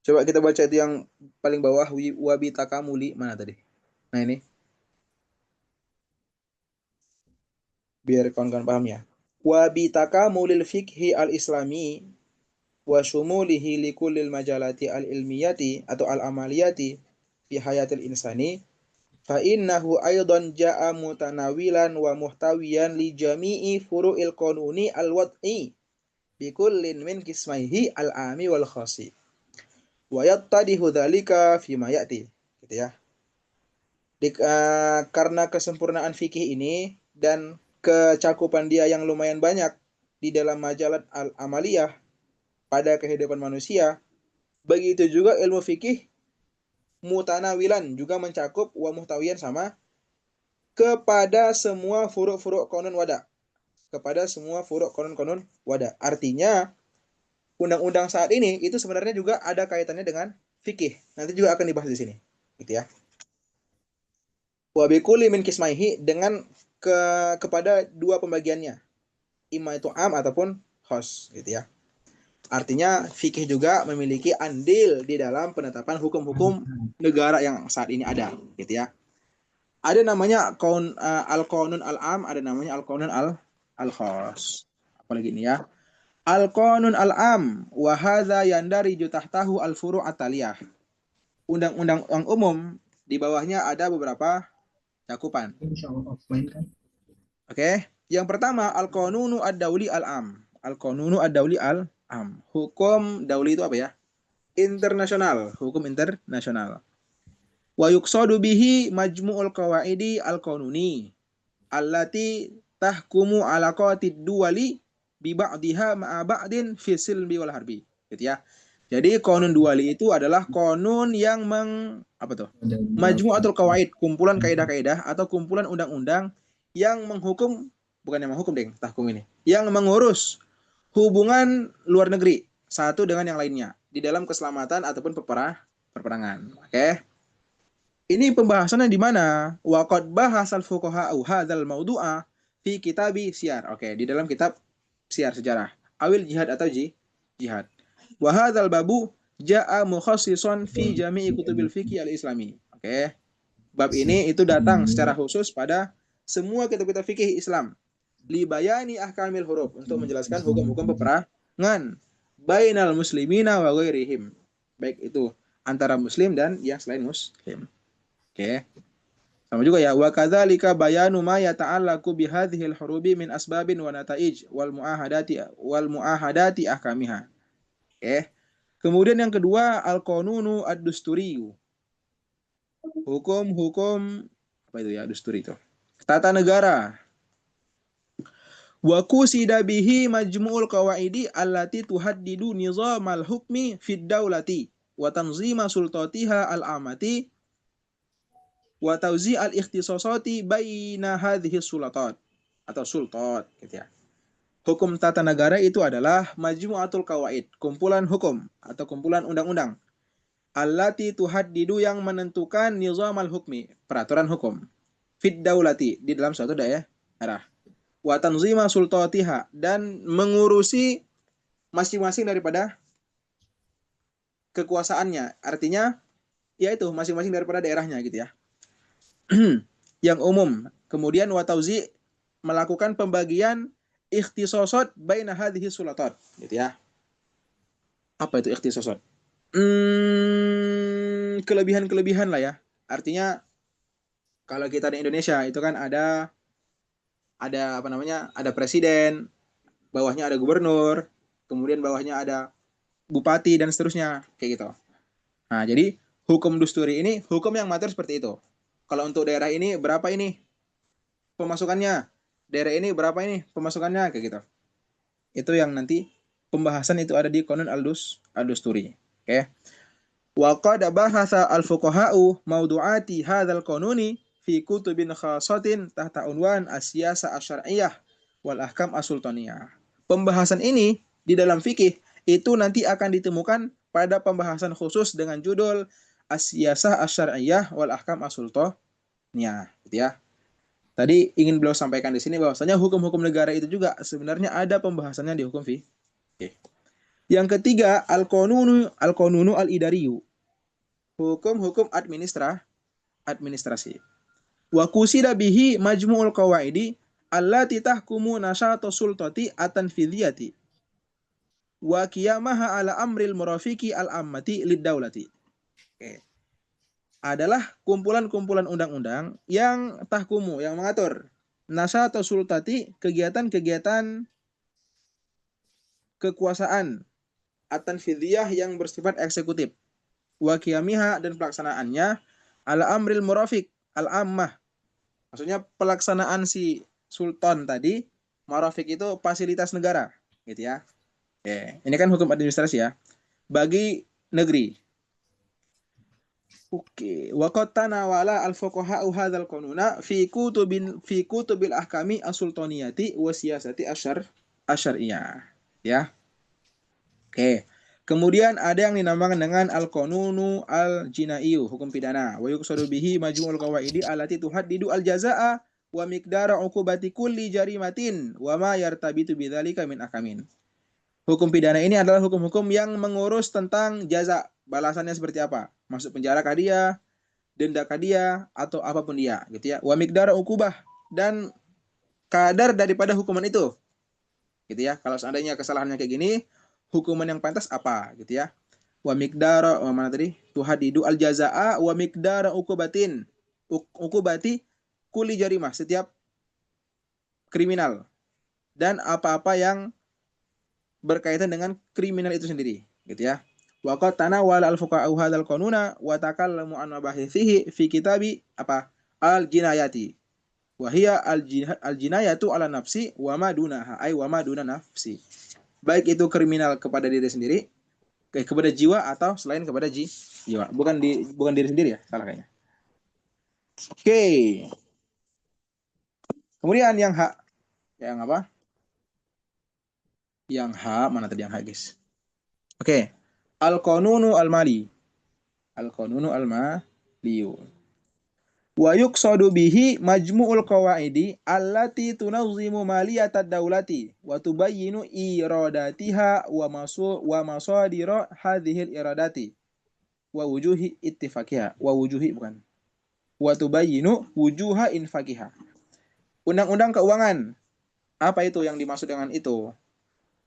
Coba kita baca itu yang paling bawah, wabi takamuli, mana tadi? Nah ini. Biar kawan-kawan paham ya. Wabi takamulil fikhi al-islami wa syumulihi likullil majalati al-ilmiyati atau al-amaliyati fi hayatil insani fa innahu aydan ja'a mutanawilan wa muhtawiyan li jami'i furu'il qanuni al-wad'i bi kullin min qismaihi al-ami wal khasi wa yattadihu dzalika fi ma ya'ti, gitu ya. Karena kesempurnaan fikih ini dan kecakupan dia yang lumayan banyak di dalam majalah al-amaliyah pada kehidupan manusia, begitu juga ilmu fikih mutanawilan juga mencakup wa muhtawiyan sama kepada semua furu'-furu' qanun wada. Kepada semua furu' qanun wada. Artinya undang-undang saat ini itu sebenarnya juga ada kaitannya dengan fikih. Nanti juga akan dibahas di sini, gitu ya. Wa bikulli min qismaihi, dengan kepada dua pembagiannya. Imma itu am ataupun khos, gitu ya. Artinya fikih juga memiliki andil di dalam penetapan hukum-hukum negara yang saat ini ada, gitu ya. Ada namanya al-qanun al-am, ada namanya al-qanun al-khas. Apalagi ini ya. Al-qanun al-am wa hadza yandariju tahtahu al-furu' at-taliyah. Undang-undang yang umum di bawahnya ada beberapa cakupan. Insyaallah offline kan. Oke. Yang pertama al-qanunu ad-dauli al-am. Al-qanunu ad-dauli al-am. Hukum dauli itu apa ya? Internasional, hukum internasional. Wa yuqsadu bihi majmu'ul qawaidi al-qanuni allati tahkumu ala qatid duwali bi ba'diha ma'a ba'din fi silmi wal harbi, gitu ya. Jadi qanun duwali itu adalah qanun yang majmu'atul qawaid, kumpulan kaidah-kaidah atau kumpulan undang-undang yang menghukum, bukan yang menghukum deng, tahkum ini, yang mengurus hubungan luar negeri satu dengan yang lainnya di dalam keselamatan ataupun perperangan. Oke. Ini pembahasannya di mana? Wa qad bahasal fuqaha'u hadzal maudu'a fi kitabi siyar. Oke, di dalam kitab siyar sejarah. Awil jihad atau jihad. Wa hadzal babu ja'a mukhassisan fi jami'i kutubil fiqh al-islami. Oke. Bab ini itu datang secara khusus pada semua kitab-kitab fikih Islam. Li bayani ahkamil huruf, untuk menjelaskan hukum-hukum peperangan bainal muslimina wa ghairihim. Baik itu antara muslim dan yang selain muslim. Oke. Sama juga ya, wa kadzalika bayanu ma yata'allaqu bi hadhil hurubi min asbabin wa nataij wal muahadati ahkamiha. Oke. Kemudian yang kedua, al-qanunu ad-dusturi. Hukum-hukum apa itu ya, dusturi itu? Tata negara. Wa qusida bihi majmu'ul qawaidi allati tuhaddidu nizamal hukmi fid daulati wa tanzima sultatiha al-amati wa tawzi' al-ikhtisasati baina hadhihi sulatat atau sultat gitu ya. Hukum tata negara itu adalah majmu'atul qawaid, kumpulan hukum atau kumpulan undang-undang. Allati tuhaddidu, yang menentukan nizamal hukmi, peraturan hukum. Fid daulati, di dalam suatu daerah. Wa tanzima sultatiha, dan mengurusi masing-masing daripada kekuasaannya. Artinya yaitu masing-masing daripada daerahnya gitu ya. Yang umum. Kemudian wa tauzi, melakukan pembagian ikhtisasat baina hadhihi sulatat gitu ya. Apa itu ikhtisasat? Kelebihan-kelebihan lah ya. Artinya kalau kita di Indonesia itu kan ada apa namanya? Ada presiden, bawahnya ada gubernur, kemudian bawahnya ada bupati dan seterusnya kayak gitu. Nah, jadi hukum dusturi ini hukum yang mengatur seperti itu. Kalau untuk daerah ini berapa ini pemasukannya? Daerah ini berapa ini pemasukannya kayak gitu. Itu yang nanti pembahasan itu ada di Qanun al-Dusturi. Oke. Wa qad bahasa al-fuqaha'u mawdu'ati hadzal qanuni fi kutubin khassatin tahta unwan as-siyasah asy-syar'iyyah wal ahkam as-sultaniyah. Pembahasan ini di dalam fikih itu nanti akan ditemukan pada pembahasan khusus dengan judul as-siyasah asy-syar'iyyah wal ahkam as-sultaniyah, gitu ya. Tadi ingin beliau sampaikan di sini bahwasanya hukum-hukum negara itu juga sebenarnya ada pembahasannya di hukum fikih. Oke. Yang ketiga, al-qanunu al-idariyu. Hukum-hukum administrasi. Wa qusida bihi majmu'ul qawaidi allati tahkumu nasyata sultati at-tanfidhiyati wa qiyamaha ala amril murafiqi al-ammati lid-daulati. Oke. Adalah kumpulan-kumpulan undang-undang yang tahkumu, yang mengatur nasyata sultati, kegiatan-kegiatan kekuasaan at-tanfidhiyah, yang bersifat eksekutif, wa qiyamiha, dan pelaksanaannya ala amril murafiq al-ammah. Maksudnya pelaksanaan si sultan tadi, murafiq itu fasilitas negara, gitu ya. Oke, ini kan hukum administrasi ya. Bagi negeri. Oke, wa qad tanawala al-fuqaha'u hadzal qanuna fi kutubil ahkami as-sultaniyati wa siyasati asyariyah. Ya. Oke. Kemudian ada yang dinamakan dengan al-qanunu al-jinaiyu, hukum pidana. Wa yuqsadu bihi majmu'ul qawaidi allati tuhaddidu al-jazaa'a wa miqdara 'uqubati kulli jarimatin wa ma yartabitu bidzalika min ahkamin. Hukum pidana ini adalah hukum-hukum yang mengurus tentang jaza, balasannya seperti apa? Masuk penjara kah dia, denda kah dia, atau apapun dia, gitu ya. Wa miqdara 'uqubah, dan kadar daripada hukuman itu. Gitu ya. Kalau seandainya kesalahannya kayak gini, hukuman yang pantas apa, gitu ya. Wa miqdara, mana tadi? Tuhadidu al-jazaa'a wa miqdara uqubatin. Uqubati kulli jarimah, setiap kriminal. Dan apa-apa yang berkaitan dengan kriminal itu sendiri, gitu ya. Wa qad tanawala al-fuqaha'u hadzal qanuna wa takallamu an mabahithihi fi kitabi apa? Al-jinayati. Wa hiya al-jinayatu ala nafsi wa ma dunaha, ay wa ma duna nafsi. Baik itu kriminal kepada diri sendiri, kepada jiwa, atau selain kepada jiwa. Bukan diri sendiri ya, salah kayaknya. Oke. Kemudian yang hak. Yang apa? Yang hak, mana tadi yang hak, guys? Oke. Al-qanunu al-mali. Al-qanunu al-maliyu. Wa yuqsadu bihi majmu'ul qawaidi allati tunazzimu maliyatad daulati wa tubayyinu iradatiha wa masadira hadhil iradati wa wujuhi ittifaqiha wa wujuhi bukan wa tubayyinu wujuha infaqiha. Undang-undang keuangan. Apa itu yang dimaksud dengan itu?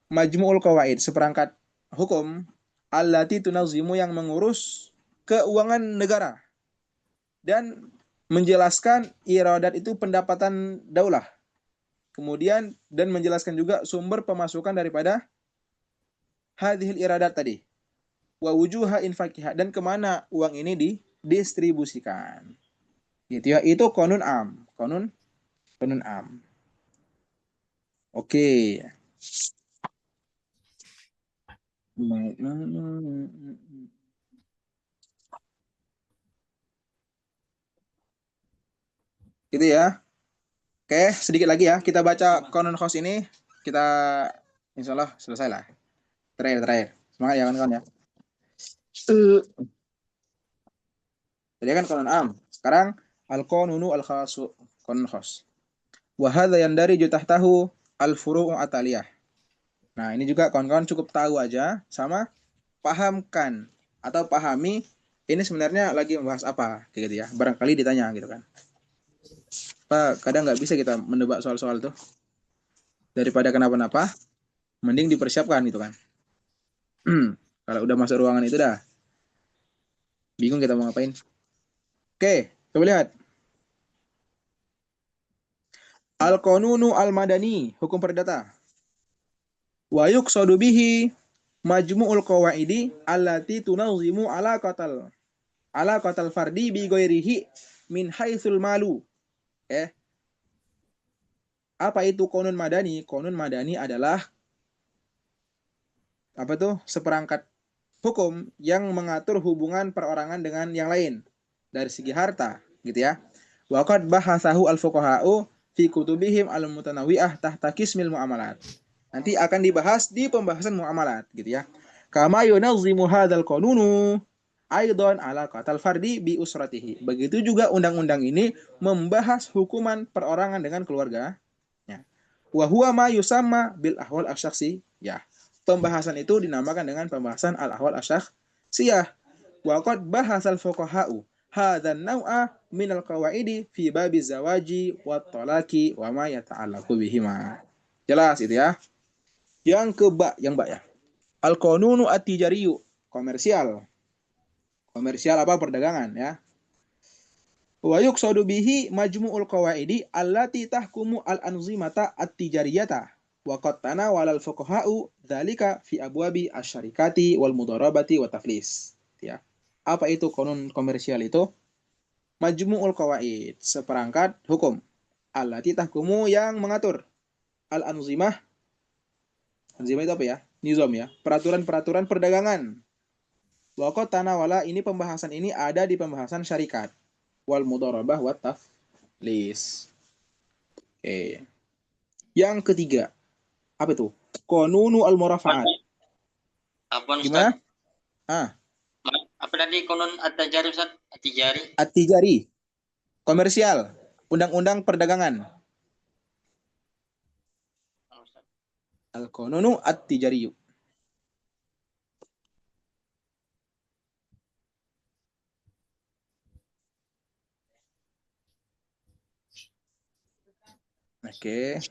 Majmu'ul qawaid, seperangkat hukum allati tunazzimu yang mengurus keuangan negara dan menjelaskan iradat itu pendapatan daulah. Kemudian dan menjelaskan juga sumber pemasukan daripada hadhil iradat tadi. Wa wujuha infaqiha, dan kemana uang ini didistribusikan. Gitu ya, itu qanun am. Qanun am. Oke. Gitu ya. Oke, sedikit lagi ya. Kita baca qanun khos ini. Kita insya Allah selesai lah. Terakhir. Semangat ya kawan-kawan ya. Jadi kan qanun am. Sekarang al-qanunu al-khasu, qanun khos. Wa hadza yandariju tahtahu al-furu'u ataliyah. Nah, ini juga kawan-kawan cukup tahu aja sama pahamkan atau pahami ini sebenarnya lagi membahas apa gitu ya. Barangkali ditanya gitu kan. Pak, kadang nggak bisa kita menebak soal-soal tuh. Daripada kenapa-napa, mending dipersiapkan gitu kan. Kalau udah masuk ruangan itu dah bingung kita mau ngapain. Oke, coba lihat. Al-qanunu al-madani, hukum perdata. Wa yuqsadu bihi majmu'ul qawaidi allati tunazzimu ala qatal fardi bi ghairihi min haitsul malu. Apa itu qanun madani? Qanun madani adalah apa tuh? Seperangkat hukum yang mengatur hubungan perorangan dengan yang lain dari segi harta, gitu ya. Wa qad bahasahu al-fuqaha'u fi kutubihim al-mutanawwi'ah tahta qismil muamalat. Nanti akan dibahas di pembahasan muamalat, gitu ya. Kama yunazzimu hadzal qanunu aidan ala qatal fardi bi usratihi. Begitu juga undang-undang ini membahas hukuman perorangan dengan keluarga. Wa huwa ma yusamma bil ahwal asyakhsi. Ya. Pembahasan itu dinamakan dengan pembahasan al-ahwal asyakhsiyah. Wa qad bahasal fuqaha'u hadzal naw'a min al-qawaidi fi babi zawaji wat talaqi wa ma yata'allaqu bihima. Jelas itu ya. Yang yang ya. Al-qanunu at-tijariyu, komersial. Komersial apa? Perdagangan ya. Wa yuqsadu bihi majmu'ul qawaidi allati tahkumu al-anzimata at-tijariyata wa qad tanawala al-fuqaha'u dzalika fi abwabi asy-syarikati wal mudarabati wa taflis. Ya. Apa itu qanun komersial itu? Majmu'ul qawaid, seperangkat hukum. Allati tahkumu yang mengatur. Al-anzimah. Anzimah itu apa ya? Nizam ya. Peraturan-peraturan perdagangan. Wa qad tanawala, ini pembahasan ini ada di pembahasan syarikat. Wal mudarabah wa taflis. Oke. Yang ketiga, apa itu? Qanunu al-murafa'at. Apa Gimana? Apa tadi qanun at-tajari Ustaz? At-tijari. At-tijari. Komersial. Undang-undang perdagangan. Al-qanunu at-tijari. Oke.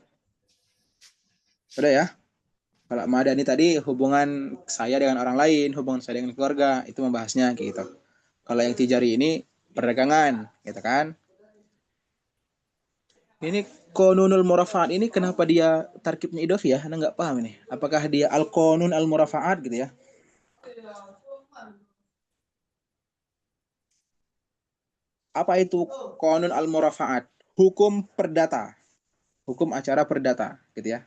Udah ya. Kalau madani tadi hubungan saya dengan orang lain, hubungan saya dengan keluarga, itu membahasnya gitu. Kalau yang tijari ini perdagangan, gitu kan. Ini qanunul murafa'at ini kenapa dia tarkibnya idhofi ya? Anda nggak paham ini. Apakah dia al-qanun al-murafa'at gitu ya? Apa itu qanun al-murafa'at? Hukum perdata. Hukum acara perdata, gitu ya.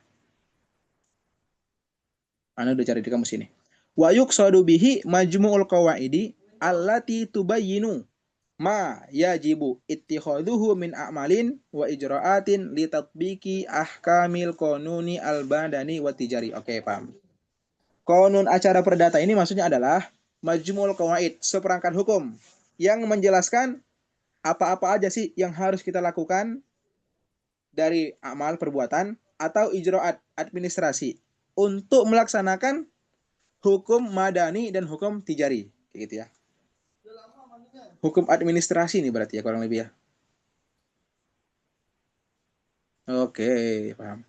Anda udah cari di kamus ini. Wa yuqsadu bihi majmu'ul qawaidi allati tubayyinu ma yajibu ittikhadhuhu min a'malin wa ijra'atin li tatbiqi ahkamil qanuni al-badani wa tijari. Oke, paham. Qanun acara perdata ini maksudnya adalah majmu'ul qawaid, seperangkat hukum yang menjelaskan apa-apa aja sih yang harus kita lakukan dari amal perbuatan atau ijro'at administrasi untuk melaksanakan hukum madani dan hukum tijari, kayak gitu ya. Hukum administrasi nih berarti ya kurang lebih ya. Oke, paham.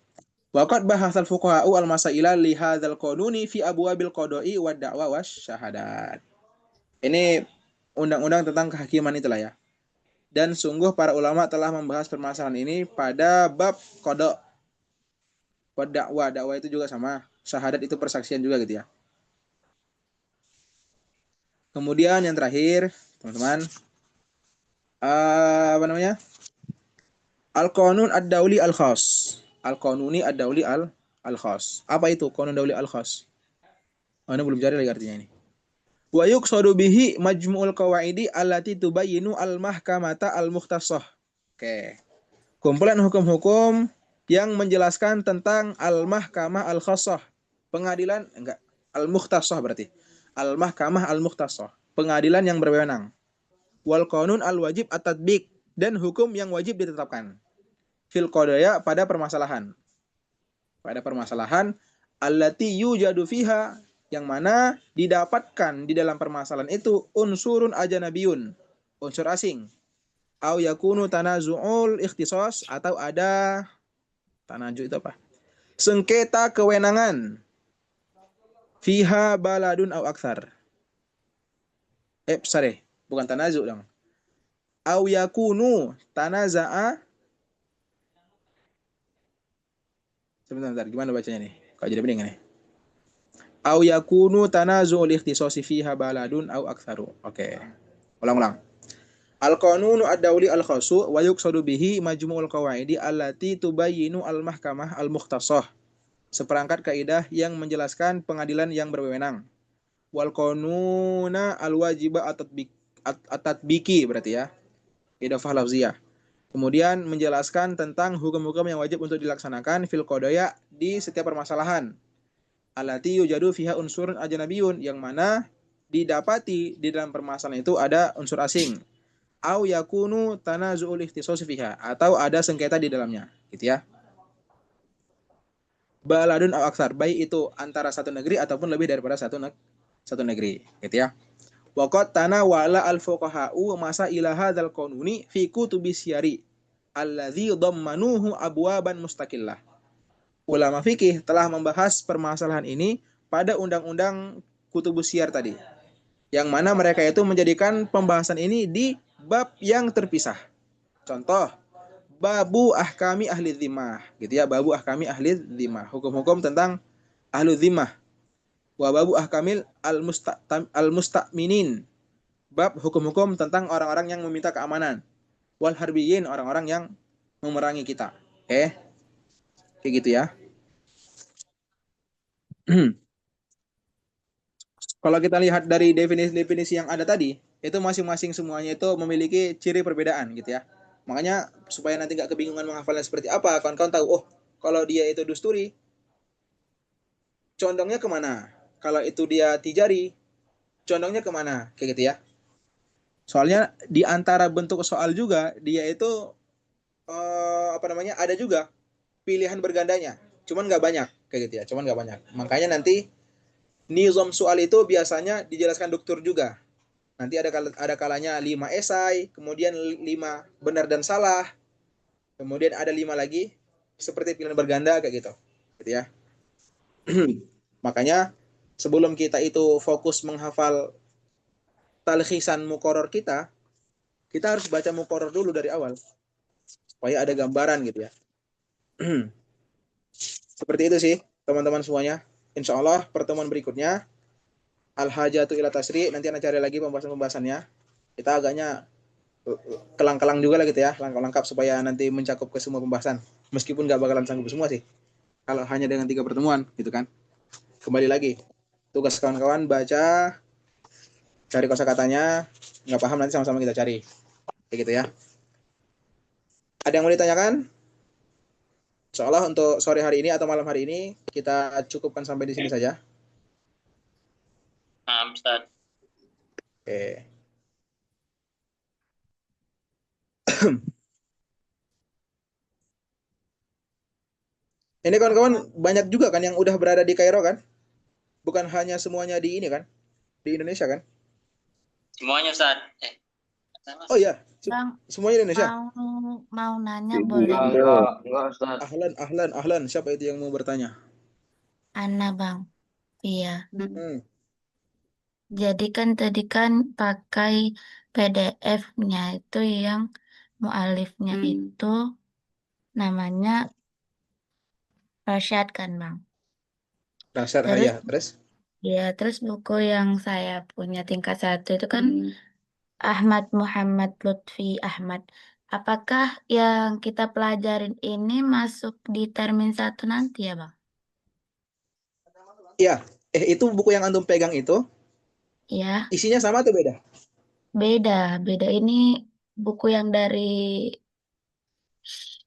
Waqad bahasal fuqaha'u al-masaila li hadzal qanuni fi abwabil qada'i wad da'wa wasyahadat. Ini undang-undang tentang kehakiman itulah ya. Dan sungguh para ulama telah membahas permasalahan ini pada bab qada' wad da'wa. Dakwah itu juga sama, syahadat itu persaksian juga gitu ya. Kemudian yang terakhir, teman-teman, apa namanya? Al-Qanun ad-Dauli al-Khas. Al-Qanuni ad-Dauli al-Khas. Apa itu Qanun Dauli al-Khas? Oh, ini belum cari lagi artinya ini. Wa yuqsadu bihi majmu'ul qawaidi allati tubayyinu al-mahkamata al-mukhtasah. Oke. Kumpulan hukum-hukum yang menjelaskan tentang al-mahkamah al-khassah. Pengadilan enggak, al-mukhtasah berarti. Al-mahkamah al-mukhtasah, pengadilan yang berwenang. Wal qanun al-wajib at-tatbiq, dan hukum yang wajib ditetapkan. Fil qadaya, pada permasalahan. Pada permasalahan allati yujadu fiha, yang mana didapatkan di dalam permasalahan itu unsurun ajnabiyun, unsur asing. Au yakunu tanazu'ul ikhtisas, atau ada tanazu itu apa? Sengketa kewenangan. Fiha baladun au aktsar. Sorry, bukan tanazu dong. Au yakunu tanaza'a. Sebentar, gimana bacanya nih? Kok jadi bening nih? Au yakunu tanazu'ul ikhtisasi fiha baladun au aktsaru. Oke. Ulang-ulang. Al-qanunu ad-dauli al-khasu wa yuqsadu bihi majmu'ul qawaidi allati tubayyinu al-mahkamah al-mukhtasah. Seperangkat kaidah yang menjelaskan pengadilan yang berwenang. Wal qanuna al-wajiba at-tatbiki berarti ya. Idafah lafziyah. Kemudian menjelaskan tentang hukum-hukum yang wajib untuk dilaksanakan fil qadaya, di setiap permasalahan. Allati yujadu fiha unsurun ajnabiyun, yang mana didapati di dalam permasalahan itu ada unsur asing. Au yakunu tanazu'ul ikhtisas fiha, atau ada sengketa di dalamnya, gitu ya. Baladun au aksar, baik itu antara satu negeri ataupun lebih daripada satu negeri, gitu ya. Waqad tanawala al-fuqaha'u masailah hadzal qanuni fi kutubis syari alladzi dhammanuhu abwaban mustaqillah. Ulama fikih telah membahas permasalahan ini pada undang-undang kutubus syar tadi, yang mana mereka itu menjadikan pembahasan ini di bab yang terpisah. Contoh, babu ahkami ahli dhimmah, gitu ya, babu ahkami ahli dhimmah, hukum-hukum tentang ahli dhimmah. Wa babu ahkamil al-musta'minin, bab hukum-hukum tentang orang-orang yang meminta keamanan. Wal harbiyin, orang-orang yang memerangi kita. Kayak gitu ya. Kalau kita lihat dari definisi-definisi yang ada tadi, itu masing-masing semuanya itu memiliki ciri perbedaan gitu ya. Makanya supaya nanti nggak kebingungan menghafalnya seperti apa, kawan-kawan tahu, oh kalau dia itu dusturi, condongnya kemana? Kalau itu dia tijari, condongnya kemana? Kayak gitu ya. Soalnya di antara bentuk soal juga, dia itu ada juga pilihan bergandanya. Cuman nggak banyak, kayak gitu ya. Cuman nggak banyak. Makanya nanti nizam soal itu biasanya dijelaskan dokter juga. Nanti ada kalanya 5 esai, kemudian 5 benar dan salah, kemudian ada 5 lagi seperti pilihan berganda kayak gitu. Gitu ya. Makanya sebelum kita itu fokus menghafal talkhisan muqarrar kita harus baca muqarrar dulu dari awal supaya ada gambaran gitu ya. Seperti itu sih teman-teman semuanya. Insya Allah pertemuan berikutnya al-hajatu ila tasri, nanti akan cari lagi pembahasan-pembahasannya. Kita agaknya kelang-kelang juga lah gitu ya, lengkap supaya nanti mencakup ke semua pembahasan. Meskipun nggak bakalan sanggup semua sih, kalau hanya dengan 3 pertemuan gitu kan. Kembali lagi, tugas kawan-kawan baca, cari kosakatanya, nggak paham nanti sama-sama kita cari, kayak gitu ya. Ada yang mau ditanyakan? Insyaallah untuk sore hari ini atau malam hari ini kita cukupkan sampai di sini saja. Ustaz. Oke. Ini kawan-kawan banyak juga kan yang udah berada di Kairo kan? Bukan hanya semuanya di ini kan? Di Indonesia kan? Semuanya Ustaz. Oh iya, Bang, semuanya di Indonesia. mau nanya boleh? Enggak, Ustaz. Ahlan. Siapa itu yang mau bertanya? Ana Bang. Iya. Hmm. Jadi tadi kan pakai PDF-nya itu yang mualifnya itu namanya Rashad kan Bang. Dasar Terus ya, terus? terus buku yang saya punya tingkat 1 itu kan Ahmad Muhammad Lutfi Ahmad. Apakah yang kita pelajarin ini masuk di termin 1 nanti ya Bang? Iya. Itu buku yang antum pegang itu Ya, isinya sama atau beda? beda. Beda ini buku yang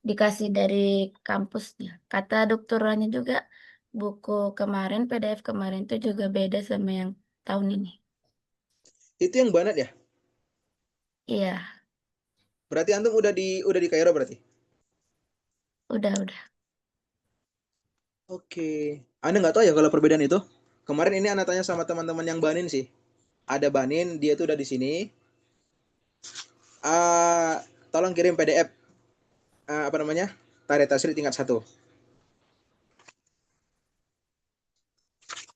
dikasih dari kampusnya. Kata doktorannya juga buku kemarin, PDF kemarin itu juga beda sama yang tahun ini. Itu yang banat ya? Iya, Berarti antum udah di Kairo berarti? udah. Oke. Anda nggak tahu ya kalau perbedaan itu? Kemarin ini Anda tanya sama teman-teman yang Banin sih. Ada Banin, dia tuh udah di sini. Ah, tolong kirim PDF apa namanya? Tarikh Tasrif tingkat 1.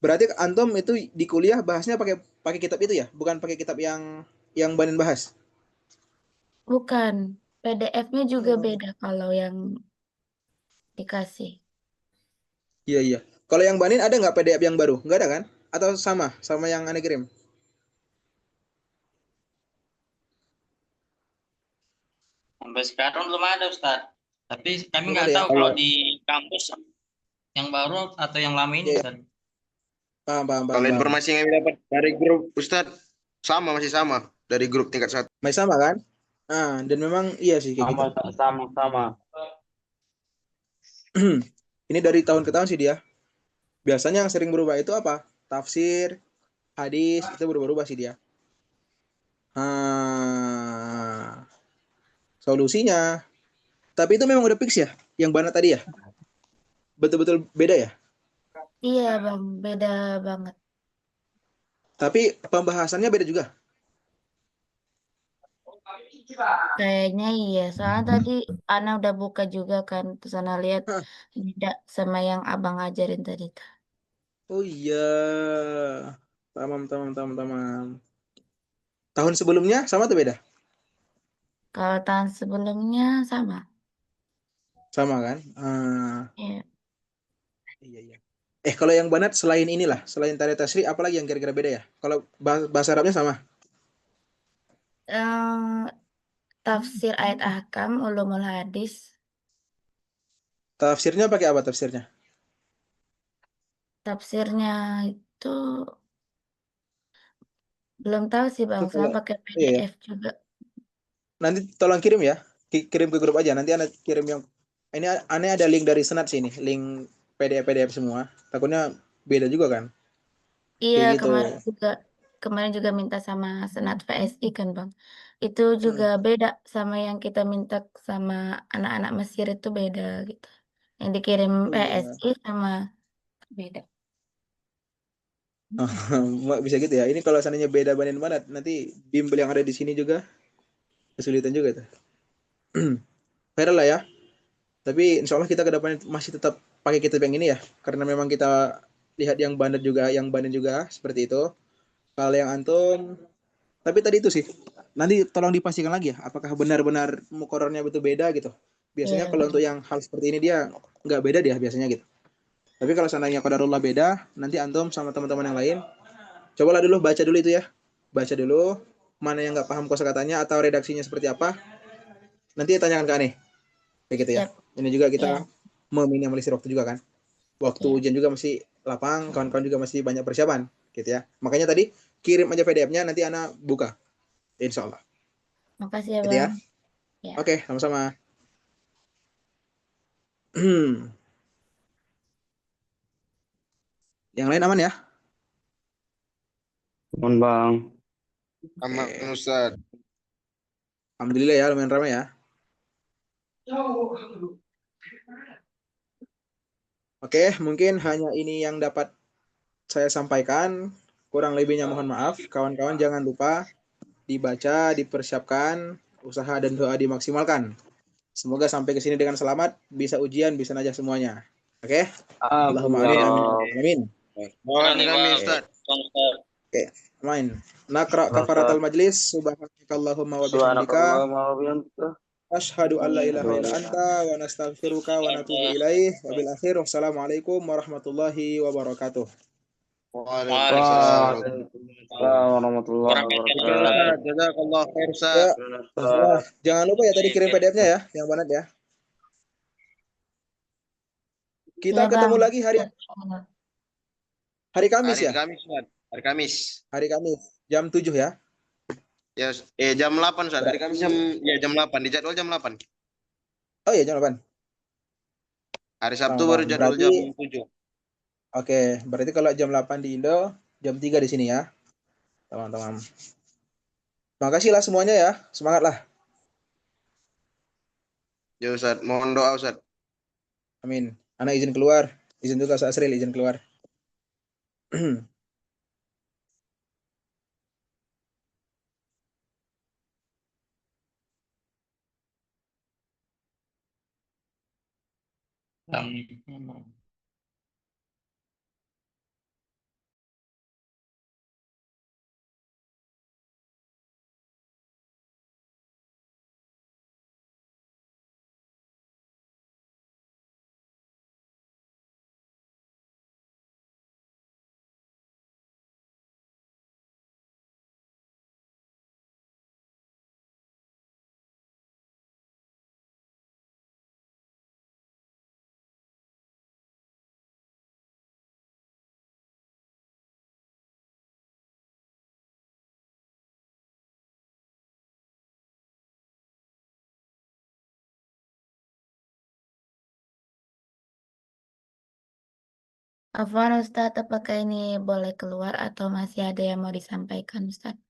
Berarti antum itu di kuliah bahasnya pakai pakai kitab itu ya, bukan pakai kitab yang Banin bahas. Bukan, PDF-nya juga Oh. beda kalau yang dikasih. Iya. Kalau yang Banin ada nggak PDF yang baru? Nggak ada kan? Atau sama yang Anda kirim? Sampai sekarang belum ada Ustaz. Tapi kami Belum nggak ada ya? tahu kalau di kampus yang baru atau yang lama ini Iya. Ustaz. Paham. Kalau informasi yang kami dapat dari grup Ustadz masih sama dari grup tingkat 1. Masih sama kan? Nah, dan memang iya sih kayak gitu. Sama. Ini dari tahun ke tahun sih dia. Biasanya yang sering berubah itu apa? Tafsir, hadis, itu berubah-ubah sih dia. Solusinya. Tapi itu memang udah fix ya? Yang Bana tadi ya? Betul-betul beda ya? Iya Bang, beda banget. Tapi pembahasannya beda juga. Kayaknya iya, soalnya tadi Ana udah buka juga kan, terus Ana lihat Hah. beda sama yang Abang ajarin tadi tuh. Oh iya. Tamam. Tahun sebelumnya sama atau beda? Kalau tahun sebelumnya sama. Sama kan? Iya. Iya. Kalau yang Banat selain inilah, selain Tarikh Tasrif, apalagi yang kira-kira beda ya? Kalau bahasa Arabnya sama? Eh, tafsir ayat ahkam, ulumul hadis. Tafsirnya pakai apa tafsirnya? Tafsirnya itu belum tahu sih Bang, Itu saya kalau pakai iya ya. PDF juga. Nanti tolong kirim ya. Kirim ke grup aja. Nanti Anda kirim yang ini aneh ada link dari Senat sini, link PDF semua. Takutnya beda juga kan? Iya, Kayak gitu. kemarin juga minta sama Senat VSI kan Bang. Itu juga Hmm. beda sama yang kita minta sama anak-anak Mesir itu beda gitu. Yang dikirim Oh iya. PSI sama beda. Bisa gitu ya. Ini kalau seandainya beda Banin Banat, nanti bimbel yang ada di sini juga kesulitan juga tuh. Viral lah ya. Tapi insya Allah kita ke depan masih tetap pakai kitab yang ini ya. Karena memang kita lihat yang Banat juga, yang Banin juga seperti itu. Kalau yang antum, tapi tadi itu sih. Nanti tolong dipastikan lagi ya, apakah benar-benar mukorornya betul beda gitu. Biasanya Iya, kalau untuk yang hal seperti ini dia nggak beda dia biasanya gitu. Tapi kalau seandainya qadarullah beda, nanti antum sama teman-teman yang lain, cobalah dulu baca dulu itu ya. Baca dulu mana yang nggak paham kosakatanya atau redaksinya seperti apa. Nanti tanyakan ke aneh. Kayak gitu ya. siap. Ini juga kita Iya, meminimalisir waktu juga kan. Waktu iya. ujian juga masih lapang, kawan-kawan juga masih banyak persiapan gitu ya. Makanya tadi kirim aja PDF-nya nanti anak buka. Insya Allah. Makasih ya Gitu ya. Bang. Ya. Oke, sama-sama. Yang lain aman ya? Bang. Aman Oke. Ustaz. Alhamdulillah ya, lumayan ramai ya. Oke, mungkin hanya ini yang dapat saya sampaikan. Kurang lebihnya mohon maaf. Kawan-kawan jangan lupa dibaca, dipersiapkan, usaha dan doa dimaksimalkan. Semoga sampai ke sini dengan selamat, bisa ujian, bisa najah semuanya. Oke? Allahumma amin, amin, amin. Kami Ustaz. Oke, amin. Nakra kafaratul majlis. Subhanakallahumma wa bihamdika. Asyhadu an la ilaha illa anta wa nastaghfiruka wa natubu ilaih. Wabil akhir. Wassalamualaikum warahmatullahi wabarakatuh. Waalaikumsalam. warahmatullahi Oke Ustaz, jazakallah khair Ustaz. Ya, nah, jangan lupa ya tadi kirim PDF-nya ya, yang banget ya. Kita Ya, ketemu Bang. lagi hari Kamis Hari ya? Kamis Ustaz. Hari Kamis. Hari Kamis jam 7 ya. Ya, jam 8 Ustaz. Hari Kamis jam 8. Di jadwal jam 8. Oh iya, jam 8. Hari Sabtu Paham, baru paham. jadwal Berarti jam 7. oke, berarti kalau jam 8 di Indo, jam 3 di sini ya. Teman-teman. Makasih lah semuanya ya. Semangat lah. Ya Ustaz, mohon doa Ustaz. Amin. Anak izin keluar. Izin juga Ustaz Asril izin keluar. Bang. Afwan Ustadz, apakah ini boleh keluar atau masih ada yang mau disampaikan Ustadz?